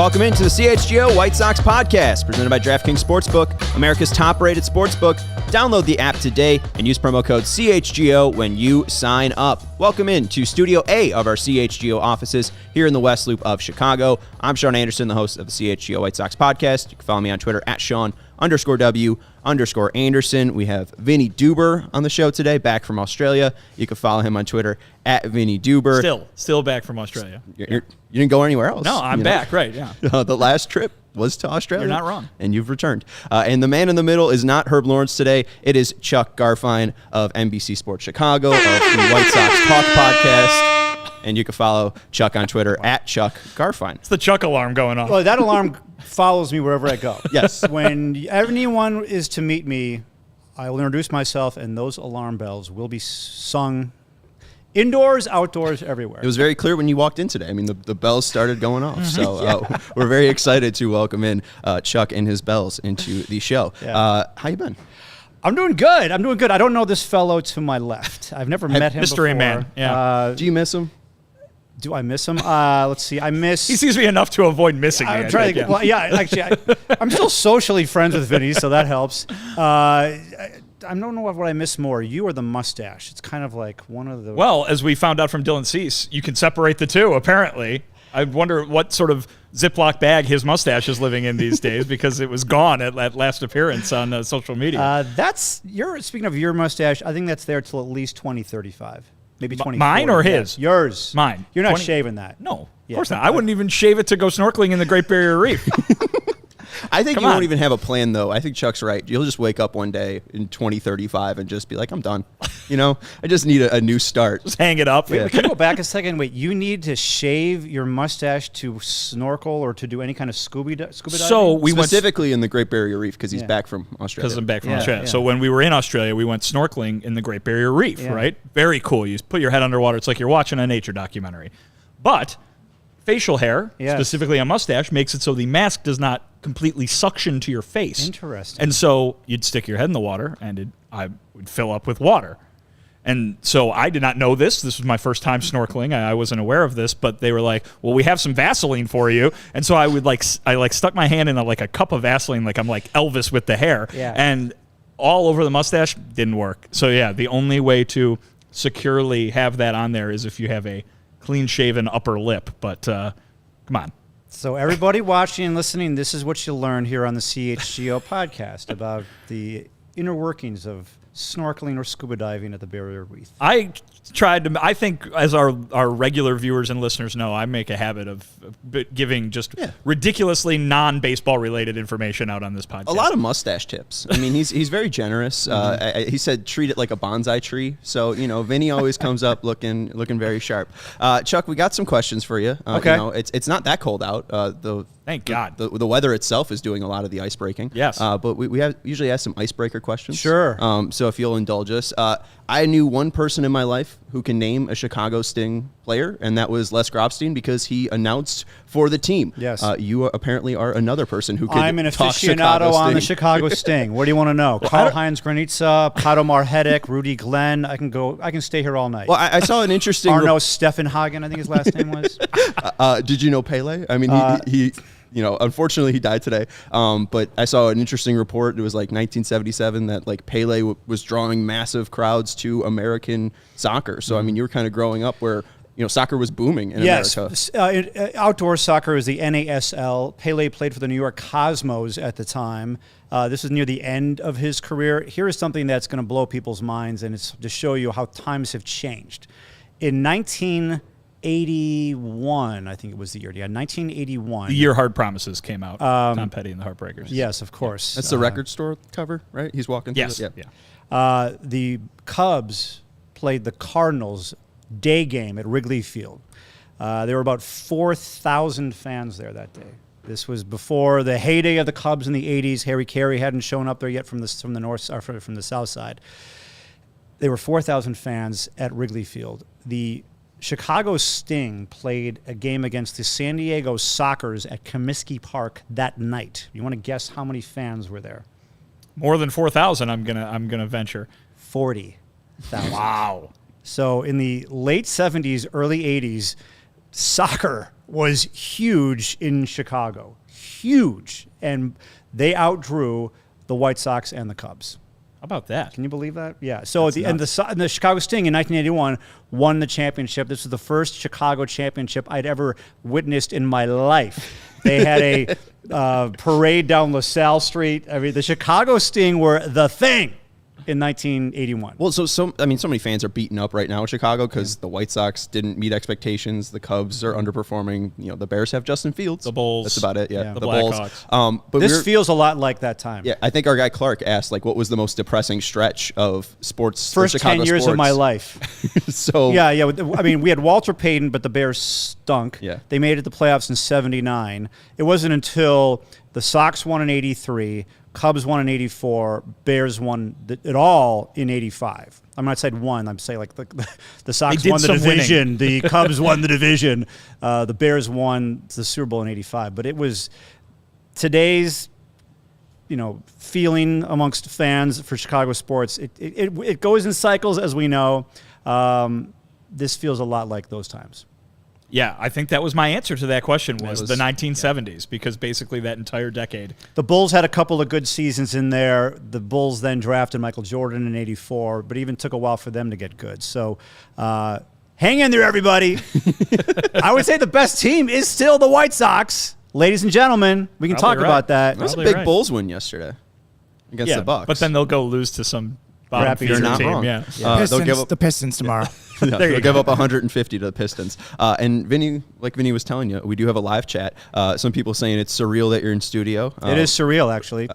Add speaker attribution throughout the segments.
Speaker 1: Welcome into the CHGO White Sox Podcast, presented by DraftKings Sportsbook, America's top-rated sportsbook. Download the app today and use promo code CHGO when you sign up. Welcome into Studio A of our CHGO offices here in the West Loop of Chicago. I'm Sean Anderson, the host of the CHGO White Sox Podcast. You can follow me on Twitter at Sean_W_Anderson. We have Vinnie Duber on the show today, back from Australia. You can follow him on Twitter at Vinnie Duber.
Speaker 2: Still back from Australia.
Speaker 1: You didn't go anywhere else.
Speaker 2: No, I'm back, right, yeah.
Speaker 1: The last trip was to Australia.
Speaker 2: You're not wrong.
Speaker 1: And you've returned. And the man in the middle is not Herb Lawrence today. It is Chuck Garfien of NBCSports Chicago, of the White Sox Talk Podcast. And you can follow Chuck on Twitter at Chuck Garfien.
Speaker 2: It's the Chuck alarm going off.
Speaker 3: Well, that alarm follows me wherever I go.
Speaker 1: Yes.
Speaker 3: When anyone is to meet me, I will introduce myself, and those alarm bells will be sung indoors, outdoors, everywhere.
Speaker 1: It was very clear when you walked in today. I mean, the bells started going off. So we're very excited to welcome in Chuck and his bells into the show.
Speaker 3: Yeah.
Speaker 1: How you been?
Speaker 3: I'm doing good. I don't know this fellow to my left. I've never met him
Speaker 2: Mystery
Speaker 3: before.
Speaker 2: man. Yeah.
Speaker 1: Do you miss him?
Speaker 3: Do I miss him? Let's see.
Speaker 2: He seems to be enough to avoid missing me.
Speaker 3: I'm trying to. Well, yeah. Actually, I'm still socially friends with Vinny, so that helps. I don't know what I miss more, you or the mustache. It's kind of like one of the...
Speaker 2: Well, as we found out from Dylan Cease, you can separate the two, apparently. I wonder what sort of Ziploc bag his mustache is living in these days, because it was gone at last appearance on social media.
Speaker 3: Speaking of your mustache, I think that's there till at least 2035. Maybe 2040.
Speaker 2: Mine or his?
Speaker 3: Yeah, yours.
Speaker 2: Mine.
Speaker 3: You're not shaving that.
Speaker 2: No, of course not. I wouldn't even shave it to go snorkeling in the Great Barrier Reef.
Speaker 1: I think you won't even have a plan, though. I think Chuck's right. You'll just wake up one day in 2035 and just be like, I'm done. I just need a new start.
Speaker 2: Just hang it up.
Speaker 3: Wait, can you go back a second? Wait, you need to shave your mustache to snorkel or to do any kind of scuba diving?
Speaker 2: So we
Speaker 1: specifically in the Great Barrier Reef, because he's back from Australia.
Speaker 2: Because I'm back from Australia. Yeah. So when we were in Australia, we went snorkeling in the Great Barrier Reef, right? Very cool. You put your head underwater. It's like you're watching a nature documentary. But facial hair, specifically a mustache, makes it so the mask does not completely suction to your face.
Speaker 3: Interesting.
Speaker 2: And so you'd stick your head in the water, and I would fill up with water. And so I did not know this. This was my first time snorkeling. I wasn't aware of this, but they were like, well, we have some Vaseline for you. And so I stuck my hand in a cup of Vaseline, like I'm like Elvis with the hair.
Speaker 3: Yeah.
Speaker 2: And all over the mustache, didn't work. So yeah, the only way to securely have that on there is if you have a clean-shaven upper lip. But come on.
Speaker 3: So everybody watching and listening, this is what you'll learn here on the CHGO podcast about the inner workings of snorkeling or scuba diving at the Barrier Reef.
Speaker 2: I think, as our regular viewers and listeners know, I make a habit of giving just ridiculously non-baseball related information out on this podcast.
Speaker 1: A lot of mustache tips. I mean, he's very generous. He said treat it like a bonsai tree. So, Vinny always comes up looking very sharp. Chuck, we got some questions for you.
Speaker 3: Okay.
Speaker 1: It's not that cold out.
Speaker 2: Thank God.
Speaker 1: The weather itself is doing a lot of the ice breaking.
Speaker 2: Yes.
Speaker 1: But we usually ask some icebreaker questions.
Speaker 3: Sure.
Speaker 1: So if you'll indulge us. I knew one person in my life who can name a Chicago Sting player, and that was Les Grobstein, because he announced for the team.
Speaker 3: Yes.
Speaker 1: You apparently are another person who can
Speaker 3: I'm an
Speaker 1: talk
Speaker 3: aficionado on the Chicago Sting. What do you want to know? Karl-Heinz Granitza, Pato Marhetic, Rudy Glenn. I can stay here all night.
Speaker 1: Well, I saw an interesting...
Speaker 3: Arno Steffenhagen, I think his last name was.
Speaker 1: Did you know Pele? I mean, he unfortunately he died today. But I saw an interesting report. It was like 1977 that like Pele was drawing massive crowds to American soccer. So, I mean, you were kind of growing up where, soccer was booming in America.
Speaker 3: Outdoor soccer is the NASL. Pele played for the New York Cosmos at the time. This is near the end of his career. Here is something that's going to blow people's minds, and it's to show you how times have changed. In 1981, I think it was the year. Yeah, 1981.
Speaker 2: The year Hard Promises came out. Tom Petty and the Heartbreakers.
Speaker 3: Yes, of course.
Speaker 1: That's the record store cover, right? He's walking through it?
Speaker 2: Yeah.
Speaker 3: The Cubs played the Cardinals day game at Wrigley Field. There were about 4,000 fans there that day. This was before the heyday of the Cubs in the 80s. Harry Carey hadn't shown up there yet from the south side. There were 4,000 fans at Wrigley Field. The Chicago Sting played a game against the San Diego Sockers at Comiskey Park that night. You want to guess how many fans were there?
Speaker 2: More than 4,000, I'm gonna venture.
Speaker 3: 40,000.
Speaker 2: Wow.
Speaker 3: So in the late 70s, early 80s, soccer was huge in Chicago. Huge. And they outdrew the White Sox and the Cubs.
Speaker 2: How about that?
Speaker 3: Can you believe that? Yeah. So at the end, the Chicago Sting in 1981 won the championship. This was the first Chicago championship I'd ever witnessed in my life. They had a parade down LaSalle Street. I mean, the Chicago Sting were the thing in 1981.
Speaker 1: Well, so many fans are beaten up right now in Chicago because the White Sox didn't meet expectations. The Cubs are underperforming. The Bears have Justin Fields.
Speaker 2: The Bulls.
Speaker 1: That's about it. Yeah,
Speaker 2: The
Speaker 1: Bulls.
Speaker 2: Blackhawks.
Speaker 1: But
Speaker 3: this feels a lot like that time.
Speaker 1: Yeah, I think our guy Clark asked, what was the most depressing stretch of sports?
Speaker 3: First
Speaker 1: Chicago
Speaker 3: 10 years
Speaker 1: sports?
Speaker 3: of my life.
Speaker 1: So
Speaker 3: yeah. I mean, we had Walter Payton, but the Bears stunk.
Speaker 1: Yeah.
Speaker 3: They made it to the playoffs in '79. It wasn't until the Sox won in '83, Cubs won in '84, Bears won it all in '85. I'm not saying won. I'm saying the Sox won the division, the Cubs won the division, the Bears won the Super Bowl in '85. But it was today's, feeling amongst fans for Chicago sports. It goes in cycles, as we know. This feels a lot like those times.
Speaker 2: Yeah, I think that was my answer to that question was the 1970s, because basically that entire decade.
Speaker 3: The Bulls had a couple of good seasons in there. The Bulls then drafted Michael Jordan in '84, but even took a while for them to get good. So hang in there, everybody. I would say the best team is still the White Sox. Ladies and gentlemen, we can talk about that.
Speaker 1: That was a big Bulls win yesterday against the Bucks.
Speaker 2: But then they'll go lose to some bottom feeder team.
Speaker 1: Wrong.
Speaker 2: Yeah.
Speaker 4: The Pistons tomorrow.
Speaker 1: They'll give up 150 to the Pistons. And Vinny, like Vinny was telling you, we do have a live chat. Some people saying it's surreal that you're in studio.
Speaker 3: It is surreal, actually.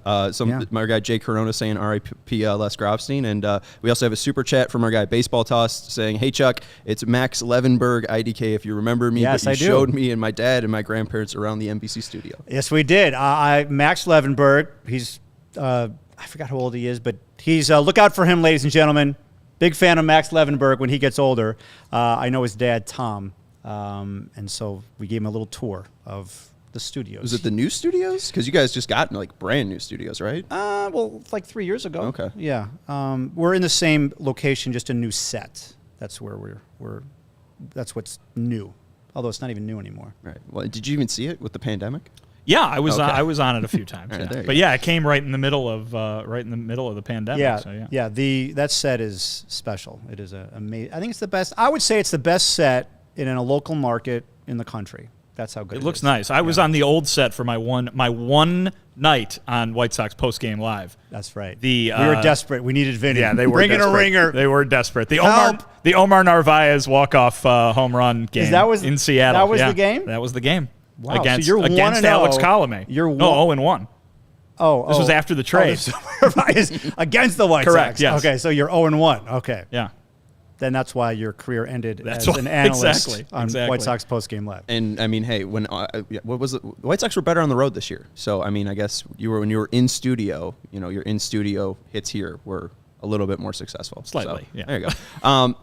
Speaker 1: My guy Jay Corona saying R.I.P. Les Grobstein. And we also have a super chat from our guy Baseball Toss saying, "Hey Chuck, it's Max Levenberg, IDK. If you remember me,
Speaker 3: yes,
Speaker 1: but you showed me and my dad and my grandparents around the NBC studio."
Speaker 3: Yes, we did. Max Levenberg. He's I forgot how old he is, but he's look out for him, ladies and gentlemen. Big fan of Max Levenberg when he gets older. I know his dad, Tom, and so we gave him a little tour of the studios.
Speaker 1: Was it the new studios? Because you guys just got brand new studios, right?
Speaker 3: Well, 3 years ago.
Speaker 1: Okay.
Speaker 3: Yeah, we're in the same location, just a new set. That's where we're. That's what's new, although it's not even new anymore.
Speaker 1: Right. Well, did you even see it with the pandemic?
Speaker 2: Yeah, I was on it a few times.
Speaker 1: Right,
Speaker 2: but yeah, it came right in the middle of the pandemic.
Speaker 3: Yeah,
Speaker 2: so,
Speaker 3: yeah. That set is special. It is amazing. I think it's the best. I would say it's the best set in a local market in the country. That's how good it is.
Speaker 2: It looks nice. I was on the old set for my one night on White Sox postgame live.
Speaker 3: That's right.
Speaker 2: We
Speaker 3: were desperate. We needed Vinny.
Speaker 2: Yeah, they were
Speaker 3: bringing
Speaker 2: desperate.
Speaker 3: a ringer.
Speaker 2: They were desperate. The Omar Narvaez walk-off home run game in Seattle.
Speaker 3: That was the game?
Speaker 2: That was the game.
Speaker 3: Wow.
Speaker 2: Against
Speaker 3: so you're
Speaker 2: Alex
Speaker 3: 1-0.
Speaker 2: Colome.
Speaker 3: You're
Speaker 2: 0-1.
Speaker 3: Oh,
Speaker 2: this was after the trade.
Speaker 3: Against the White
Speaker 2: Correct,
Speaker 3: Sox.
Speaker 2: yes.
Speaker 3: Okay, so you're 0-1. Okay.
Speaker 2: Yeah.
Speaker 3: Then that's why your career ended as an analyst on White Sox postgame live.
Speaker 1: And I mean, hey, when what was it? The White Sox were better on the road this year. So I mean, I guess when you were in studio, your in studio hits here were a little bit more successful.
Speaker 2: Slightly.
Speaker 1: So,
Speaker 2: yeah.
Speaker 1: There you go.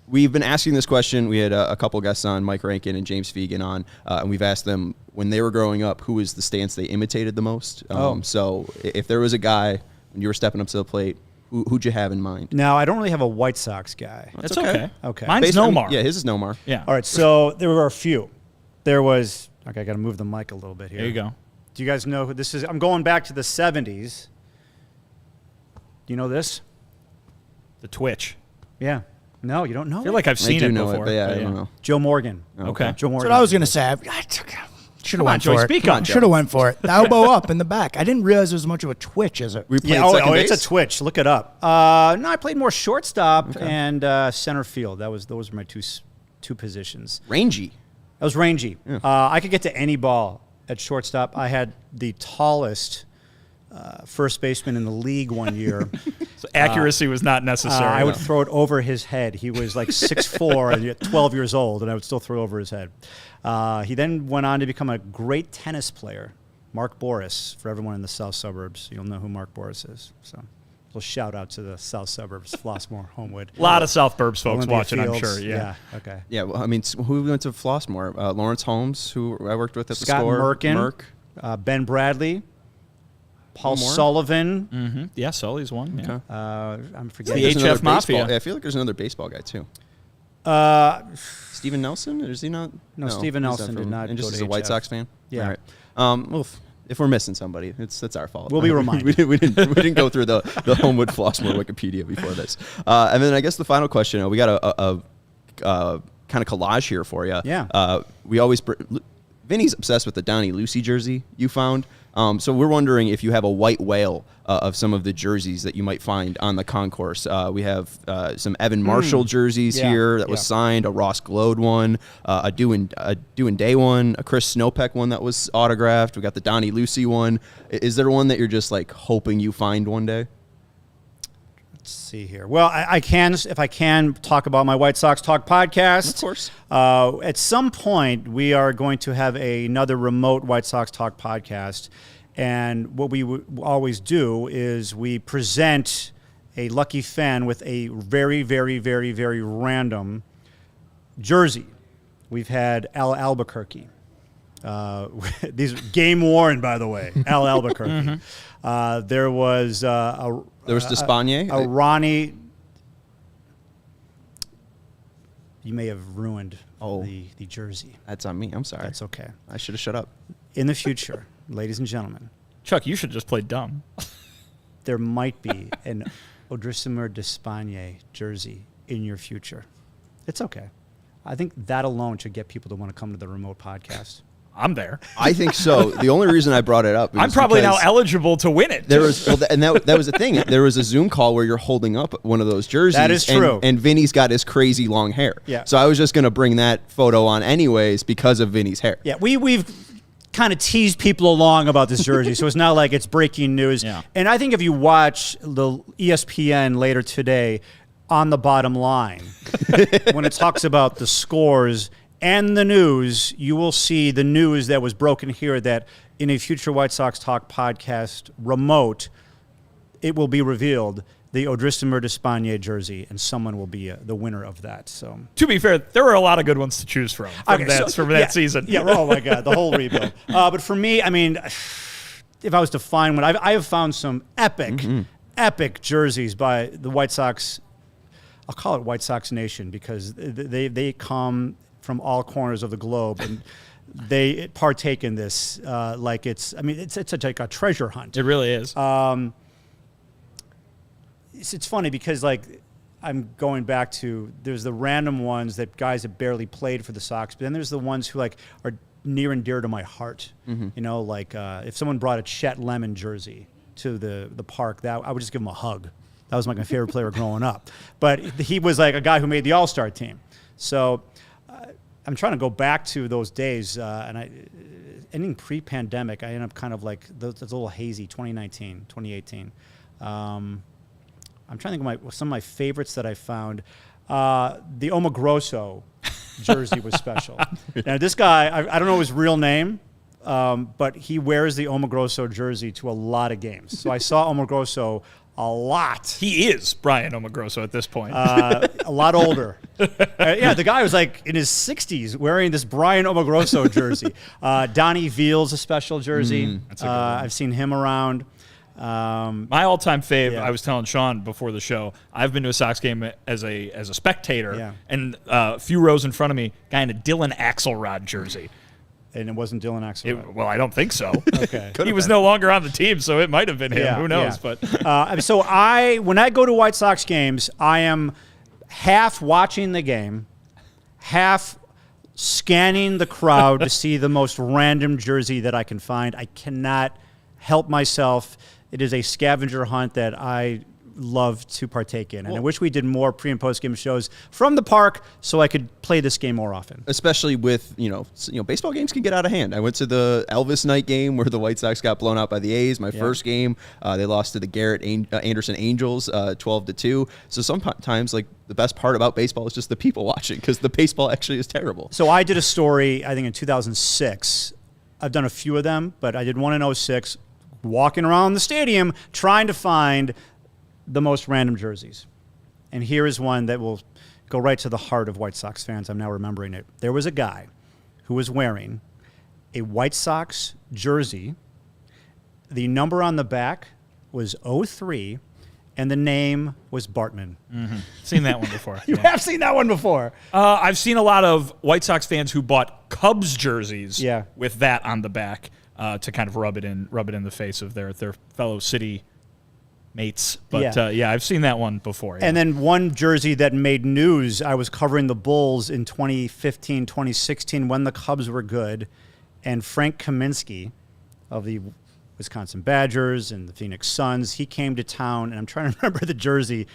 Speaker 1: We've been asking this question. We had a couple guests on, Mike Rankin and James Fegan on, and we've asked them when they were growing up, who was the stance they imitated the most. So if there was a guy when you were stepping up to the plate, who'd you have in mind?
Speaker 3: Now, I don't really have a White Sox guy.
Speaker 2: That's okay.
Speaker 3: Okay.
Speaker 2: Mine's Nomar.
Speaker 1: Yeah, his is Nomar.
Speaker 2: Yeah.
Speaker 3: All right, so there were a few. There was, okay, I got to move the mic a little bit here.
Speaker 2: There you go.
Speaker 3: Do you guys know who this is? I'm going back to the 70s. Do you know this?
Speaker 2: The Twitch.
Speaker 3: Yeah. No, you don't know.
Speaker 2: I feel like I've seen it before.
Speaker 1: But I don't know.
Speaker 3: Joe Morgan.
Speaker 2: Okay.
Speaker 3: Joe Morgan.
Speaker 4: That's what I was going to say. Should have went for it.
Speaker 2: Speak on,
Speaker 4: Should have went for it. The elbow up in the back. I didn't realize there was much of a twitch as it.
Speaker 1: We played
Speaker 3: Yeah,
Speaker 1: second
Speaker 3: it's
Speaker 1: base?
Speaker 3: a twitch. Look it up. No, I played more shortstop and center field. Those were my two positions.
Speaker 1: Rangy.
Speaker 3: I was rangy.
Speaker 1: Yeah.
Speaker 3: I could get to any ball at shortstop. I had the tallest first baseman in the league one year.
Speaker 2: So accuracy was not necessary.
Speaker 3: I would throw it over his head. He was like 6'4", and 12 years old, and I would still throw it over his head. He then went on to become a great tennis player. Mark Boris, for everyone in the south suburbs, you'll know who Mark Boris is. So, a little shout out to the south suburbs, Flossmoor, Homewood.
Speaker 2: A lot of South Burbs folks
Speaker 3: Olympia
Speaker 2: watching,
Speaker 3: Fields.
Speaker 2: I'm sure. Yeah.
Speaker 3: Okay.
Speaker 1: Yeah, well, I mean, who went to Flossmoor? Lawrence Holmes, who I worked with at the
Speaker 3: Scott
Speaker 1: Score.
Speaker 3: Merkin. Ben Bradley. Paul Sullivan.
Speaker 2: Mm-hmm. Yeah, Sully's one. Yeah.
Speaker 3: I'm forgetting.
Speaker 2: The HF Mafia.
Speaker 1: I feel like there's another baseball guy, too. Steven Nelson? Or is he not?
Speaker 3: No, Steven
Speaker 1: he's
Speaker 3: Nelson
Speaker 1: not
Speaker 3: did not
Speaker 1: And just
Speaker 3: go
Speaker 1: as
Speaker 3: to
Speaker 1: a White
Speaker 3: HF.
Speaker 1: Sox fan?
Speaker 3: Yeah.
Speaker 1: All right. Well, if we're missing somebody, that's our fault.
Speaker 3: We'll be reminded.
Speaker 1: we didn't go through the Homewood Flossmoor Wikipedia before this. And then I guess the final question, we got a kind of collage here for you.
Speaker 3: Yeah.
Speaker 1: Vinny's obsessed with the Donnie Lucy jersey you found. So we're wondering if you have a white whale of some of the jerseys that you might find on the concourse. We have some Evan Marshall jerseys here that was signed, a Ross Glode one, a Do and Day one, a Chris Snopek one that was autographed. We got the Donnie Lucy one. Is there one that you're just like hoping you find one day?
Speaker 3: Let's see here. Well, if I can talk about my White Sox Talk podcast.
Speaker 1: Of course.
Speaker 3: At some point, we are going to have another remote White Sox Talk podcast. And what we always do is we present a lucky fan with a very, very, very, very random jersey. We've had Al Albuquerque. These are game worn, by the way. Al Albuquerque. There was
Speaker 1: Despaigne.
Speaker 3: a Ronnie. You may have ruined the jersey.
Speaker 1: That's on me. I'm sorry.
Speaker 3: That's okay.
Speaker 1: I should have shut up.
Speaker 3: In the future, ladies and gentlemen,
Speaker 2: Chuck, you should just play dumb.
Speaker 3: there might be an Odrisamer Despaigne jersey in your future. It's okay. I think that alone should get people to want to come to the remote podcast.
Speaker 2: I'm there.
Speaker 1: I think so. The only reason I brought it up is
Speaker 2: I'm probably now
Speaker 1: because
Speaker 2: eligible to win it.
Speaker 1: there was, and that was the thing. There was a Zoom call where you're holding up one of those jerseys.
Speaker 3: That is true.
Speaker 1: And Vinny's got his crazy long hair.
Speaker 3: Yeah.
Speaker 1: So I was just going to bring that photo on anyways because of Vinny's hair.
Speaker 3: Yeah, we've kind of teased people along about this jersey, so it's not like it's breaking news.
Speaker 2: Yeah.
Speaker 3: And I think if you watch the ESPN later today on the bottom line, when it talks about the scores and the news, you will see the news that was broken here that in a future White Sox Talk podcast remote, it will be revealed the Odrisamer Despaigne jersey, and someone will be the winner of that. So,
Speaker 2: to be fair, there were a lot of good ones to choose from that season.
Speaker 3: Yeah, oh my God, the whole rebuild. But for me, I mean, if I was to find one, I have found some epic jerseys by the White Sox. I'll call it White Sox Nation because they come from all corners of the globe and they partake in this like it's like a treasure hunt.
Speaker 2: It really is.
Speaker 3: It's funny because like I'm going back to there's the random ones that guys that barely played for the Sox, but then there's the ones who like are near and dear to my heart. You know, like if someone brought a Chet Lemon jersey to the park, that I would just give him a hug. That was like my favorite player growing up. But he was like a guy who made the All-Star team. So I'm trying to go back to those days, and ending pre-pandemic, I ended up kind of like those a little hazy, 2019, 2018. I'm trying to think of some of my favorites that I found. The Omagroso jersey was special. Now, this guy, I don't know his real name, but he wears the Omagroso jersey to a lot of games. So I saw Omagroso a lot.
Speaker 2: He is Brian Omagroso at this point.
Speaker 3: A lot older. Yeah, the guy was like in his 60s wearing this Brian Omagroso jersey. Donnie Veal's a special jersey.
Speaker 2: That's a good one.
Speaker 3: I've seen him around.
Speaker 2: My all-time fave,
Speaker 3: Yeah.
Speaker 2: I was telling Sean before the show, I've been to a Sox game as a spectator, and a few rows in front of me, guy in a Dylan Axelrod jersey.
Speaker 3: And it wasn't Dylan Axelrod.
Speaker 2: Well, I don't think so.
Speaker 3: Okay.
Speaker 2: He was no longer on the team, so it might have been him.
Speaker 3: Yeah,
Speaker 2: Who knows?
Speaker 3: yeah.
Speaker 2: But
Speaker 3: So when I go to White Sox games, I am half watching the game, half scanning the crowd to see the most random jersey that I can find. I cannot help myself. It is a scavenger hunt that I love to partake in. And I wish we did more pre- and post-game shows from the park so I could play this game more often.
Speaker 1: Especially with, baseball games can get out of hand. I went to the Elvis night game where the White Sox got blown out by the A's. My first game, they lost to the Garrett Anderson Angels 12-2. So sometimes, like, the best part about baseball is just the people watching because the baseball actually is terrible.
Speaker 3: So I did a story, I think in 2006. I've done a few of them, but I did one in 2006, walking around the stadium trying to find the most random jerseys. And here is one that will go right to the heart of White Sox fans. I'm now remembering it. There was a guy who was wearing a White Sox jersey. The number on the back was 03, and the name was Bartman.
Speaker 2: Seen that one before.
Speaker 3: You have seen that one before.
Speaker 2: I've seen a lot of White Sox fans who bought Cubs jerseys
Speaker 3: Yeah.
Speaker 2: with that on the back to kind of rub it in the face of their fellow city mates. But I've seen that one before. Yeah.
Speaker 3: And then one jersey that made news, I was covering the Bulls in 2015, 2016 when the Cubs were good, and Frank Kaminsky of the Wisconsin Badgers and the Phoenix Suns, he came to town, and I'm trying to remember the jersey.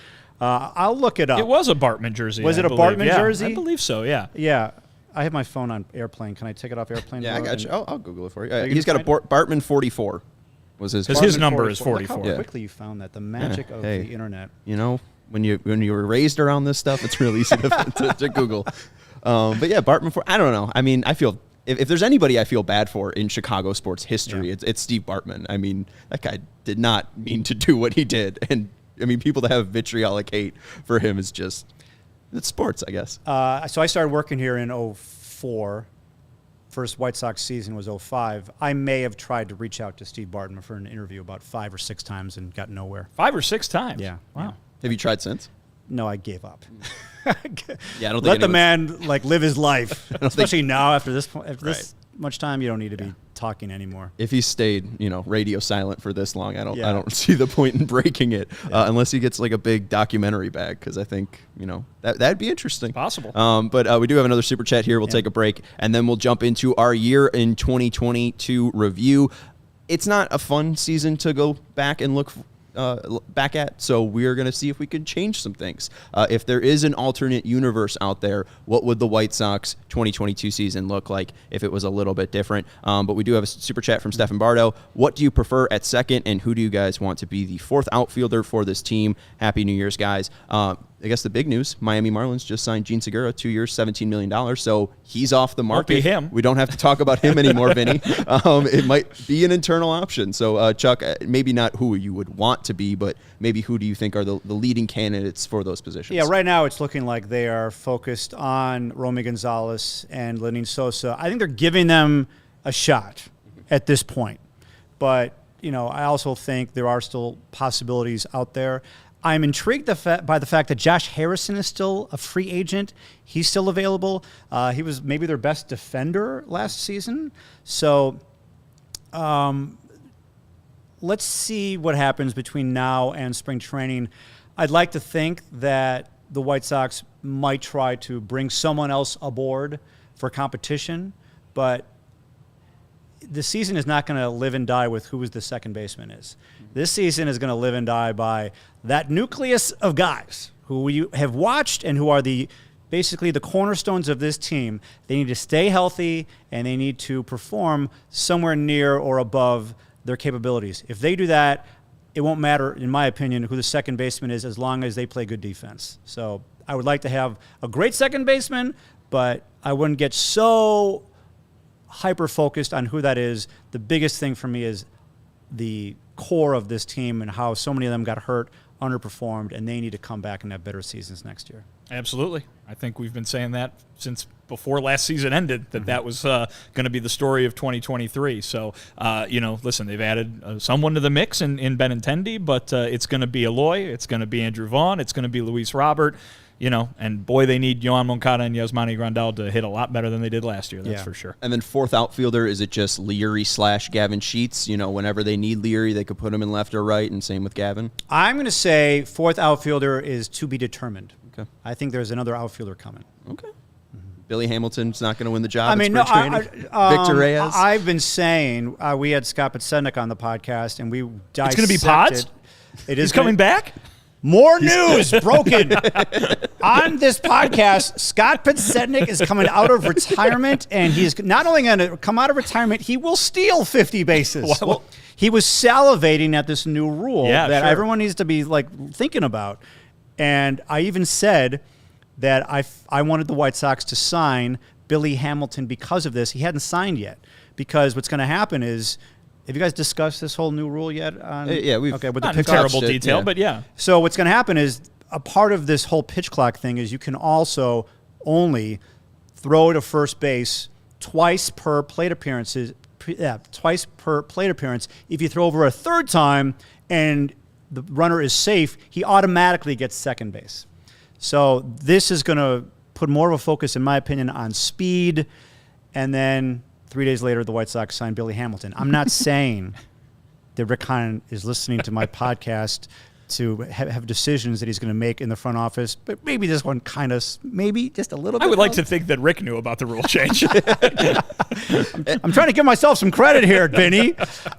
Speaker 3: I'll look it up.
Speaker 2: It was a Bartman jersey.
Speaker 3: Was it a
Speaker 2: believe.
Speaker 3: Bartman
Speaker 2: Yeah,
Speaker 3: jersey?
Speaker 2: I believe so, yeah.
Speaker 3: Yeah. I have my phone on airplane. Can I take it off airplane?
Speaker 1: Yeah, I
Speaker 3: mode?
Speaker 1: got you. I'll Google it for you.
Speaker 3: you
Speaker 1: He's got a
Speaker 3: gonna find
Speaker 1: Bartman 44 was his.
Speaker 2: Because his
Speaker 3: Bartman
Speaker 2: number is
Speaker 3: 44.
Speaker 2: 44.
Speaker 3: Look how
Speaker 1: Yeah.
Speaker 3: quickly you found that. The magic of
Speaker 1: hey.
Speaker 3: the internet.
Speaker 1: You know, when you were raised around this stuff, it's real easy to Google. But yeah, Bartman 4. I don't know. I mean, I feel if there's anybody I feel bad for in Chicago sports history, it's Steve Bartman. I mean, that guy did not mean to do what he did, and I mean, people that have vitriolic hate for him is just it's sports, I guess.
Speaker 3: So I started working here in 2004. First White Sox season was 2005. I may have tried to reach out to Steve Bartman for an interview about 5 or 6 times and got nowhere.
Speaker 2: 5 or 6 times?
Speaker 3: Yeah.
Speaker 2: Wow.
Speaker 1: Have you tried since?
Speaker 3: No, I gave up.
Speaker 1: Yeah, I don't think
Speaker 3: Let the
Speaker 1: anyone's-
Speaker 3: man live his life. Especially now after this
Speaker 1: Right.
Speaker 3: this much time, you don't need to be talking anymore.
Speaker 1: If he stayed, radio silent for this long, I
Speaker 3: Yeah.
Speaker 1: don't see the point in breaking it unless he gets like a big documentary bag, because I think that'd be interesting.
Speaker 2: Possible.
Speaker 1: But we do have another super chat here. We'll take a break and then we'll jump into our year in 2022 review. It's not a fun season to go back and look back at, so we're going to see if we can change some things. If there is an alternate universe out there, what would the White Sox 2022 season look like if it was a little bit different? But we do have a super chat from Stefan Bardo. What do you prefer at second, and who do you guys want to be the fourth outfielder for this team? Happy New Year's, guys. I guess the big news, Miami Marlins just signed Gene Segura, 2 years, $17 million. So he's off the market.
Speaker 2: Won't be him.
Speaker 1: We don't have to talk about him anymore, Vinny. It might be an internal option. So, Chuck, maybe not who you would want to be, but maybe who do you think are the leading candidates for those positions?
Speaker 3: Yeah, right now it's looking like they are focused on Romy Gonzalez and Lenyn Sosa. I think they're giving them a shot at this point. But, I also think there are still possibilities out there. I'm intrigued by the fact that Josh Harrison is still a free agent. He's still available. He was maybe their best defender last season. So let's see what happens between now and spring training. I'd like to think that the White Sox might try to bring someone else aboard for competition, but the season is not going to live and die with who the second baseman is. This season is going to live and die by that nucleus of guys who you have watched and who are basically the cornerstones of this team. They need to stay healthy, and they need to perform somewhere near or above their capabilities. If they do that, it won't matter, in my opinion, who the second baseman is, as long as they play good defense. So I would like to have a great second baseman, but I wouldn't get so hyper-focused on who that is. The biggest thing for me is the core of this team and how so many of them got hurt, underperformed, and they need to come back and have better seasons next year.
Speaker 2: Absolutely. I think we've been saying that since before last season ended, that was going to be the story of 2023. So, listen, they've added someone to the mix in Benintendi, but it's going to be Eloy, it's going to be Andrew Vaughn, it's going to be Luis Robert, and boy, they need Yohan Moncada and Yasmani Grandal to hit a lot better than they did last year, that's for sure.
Speaker 1: And then fourth outfielder, is it just Leary / Gavin Sheets? Whenever they need Leary, they could put him in left or right, and same with Gavin?
Speaker 3: I'm going to say fourth outfielder is to be determined.
Speaker 1: Okay.
Speaker 3: I think there's another outfielder coming.
Speaker 1: Okay. Billy Hamilton's not going to win the job.
Speaker 3: Victor
Speaker 1: Reyes.
Speaker 3: I've been saying we had Scott Podsednik on the podcast, and we dissected.
Speaker 2: It's going to be Pods?
Speaker 3: It is
Speaker 2: He's coming back?
Speaker 3: More news broken on this podcast. Scott Podsednik is coming out of retirement, and he's not only going to come out of retirement, he will steal 50 bases.
Speaker 2: Well,
Speaker 3: he was salivating at this new rule that everyone needs to be thinking about. And I even said that I wanted the White Sox to sign Billy Hamilton because of this. He hadn't signed yet, because what's going to happen is, have you guys discussed this whole new rule yet?
Speaker 1: Yeah, we've
Speaker 3: with
Speaker 2: not
Speaker 3: the
Speaker 2: in terrible detail, but yeah.
Speaker 3: So what's going to happen is, a part of this whole pitch clock thing is you can also only throw to first base twice per plate appearance. If you throw over a third time and the runner is safe, he automatically gets second base. So this is going to put more of a focus, in my opinion, on speed. And then 3 days later, the White Sox signed Billy Hamilton. I'm not saying that Rick Hahn is listening to my podcast to have decisions that he's going to make in the front office, but maybe this one kind of, maybe just a little bit.
Speaker 2: I would like to think that Rick knew about the rule change.
Speaker 3: I'm trying to give myself some credit here, Vinny.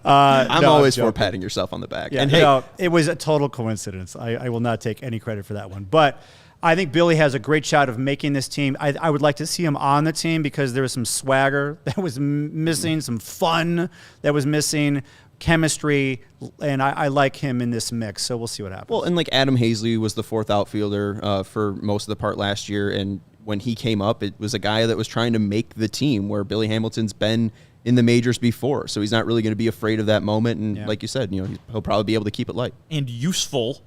Speaker 1: I'm always for patting yourself on the back.
Speaker 3: Yeah,
Speaker 1: and hey,
Speaker 3: it was a total coincidence. I will not take any credit for that one. But I think Billy has a great shot of making this team. I would like to see him on the team because there was some swagger that was missing, some fun that was missing, chemistry, and I like him in this mix. So we'll see what happens.
Speaker 1: well, and like Adam Hazley was the fourth outfielder for most of the part last year, and when he came up, it was a guy that was trying to make the team, where Billy Hamilton's been in the majors before, so he's not really going to be afraid of that moment. And like you said, he'll probably be able to keep it light
Speaker 2: And useful,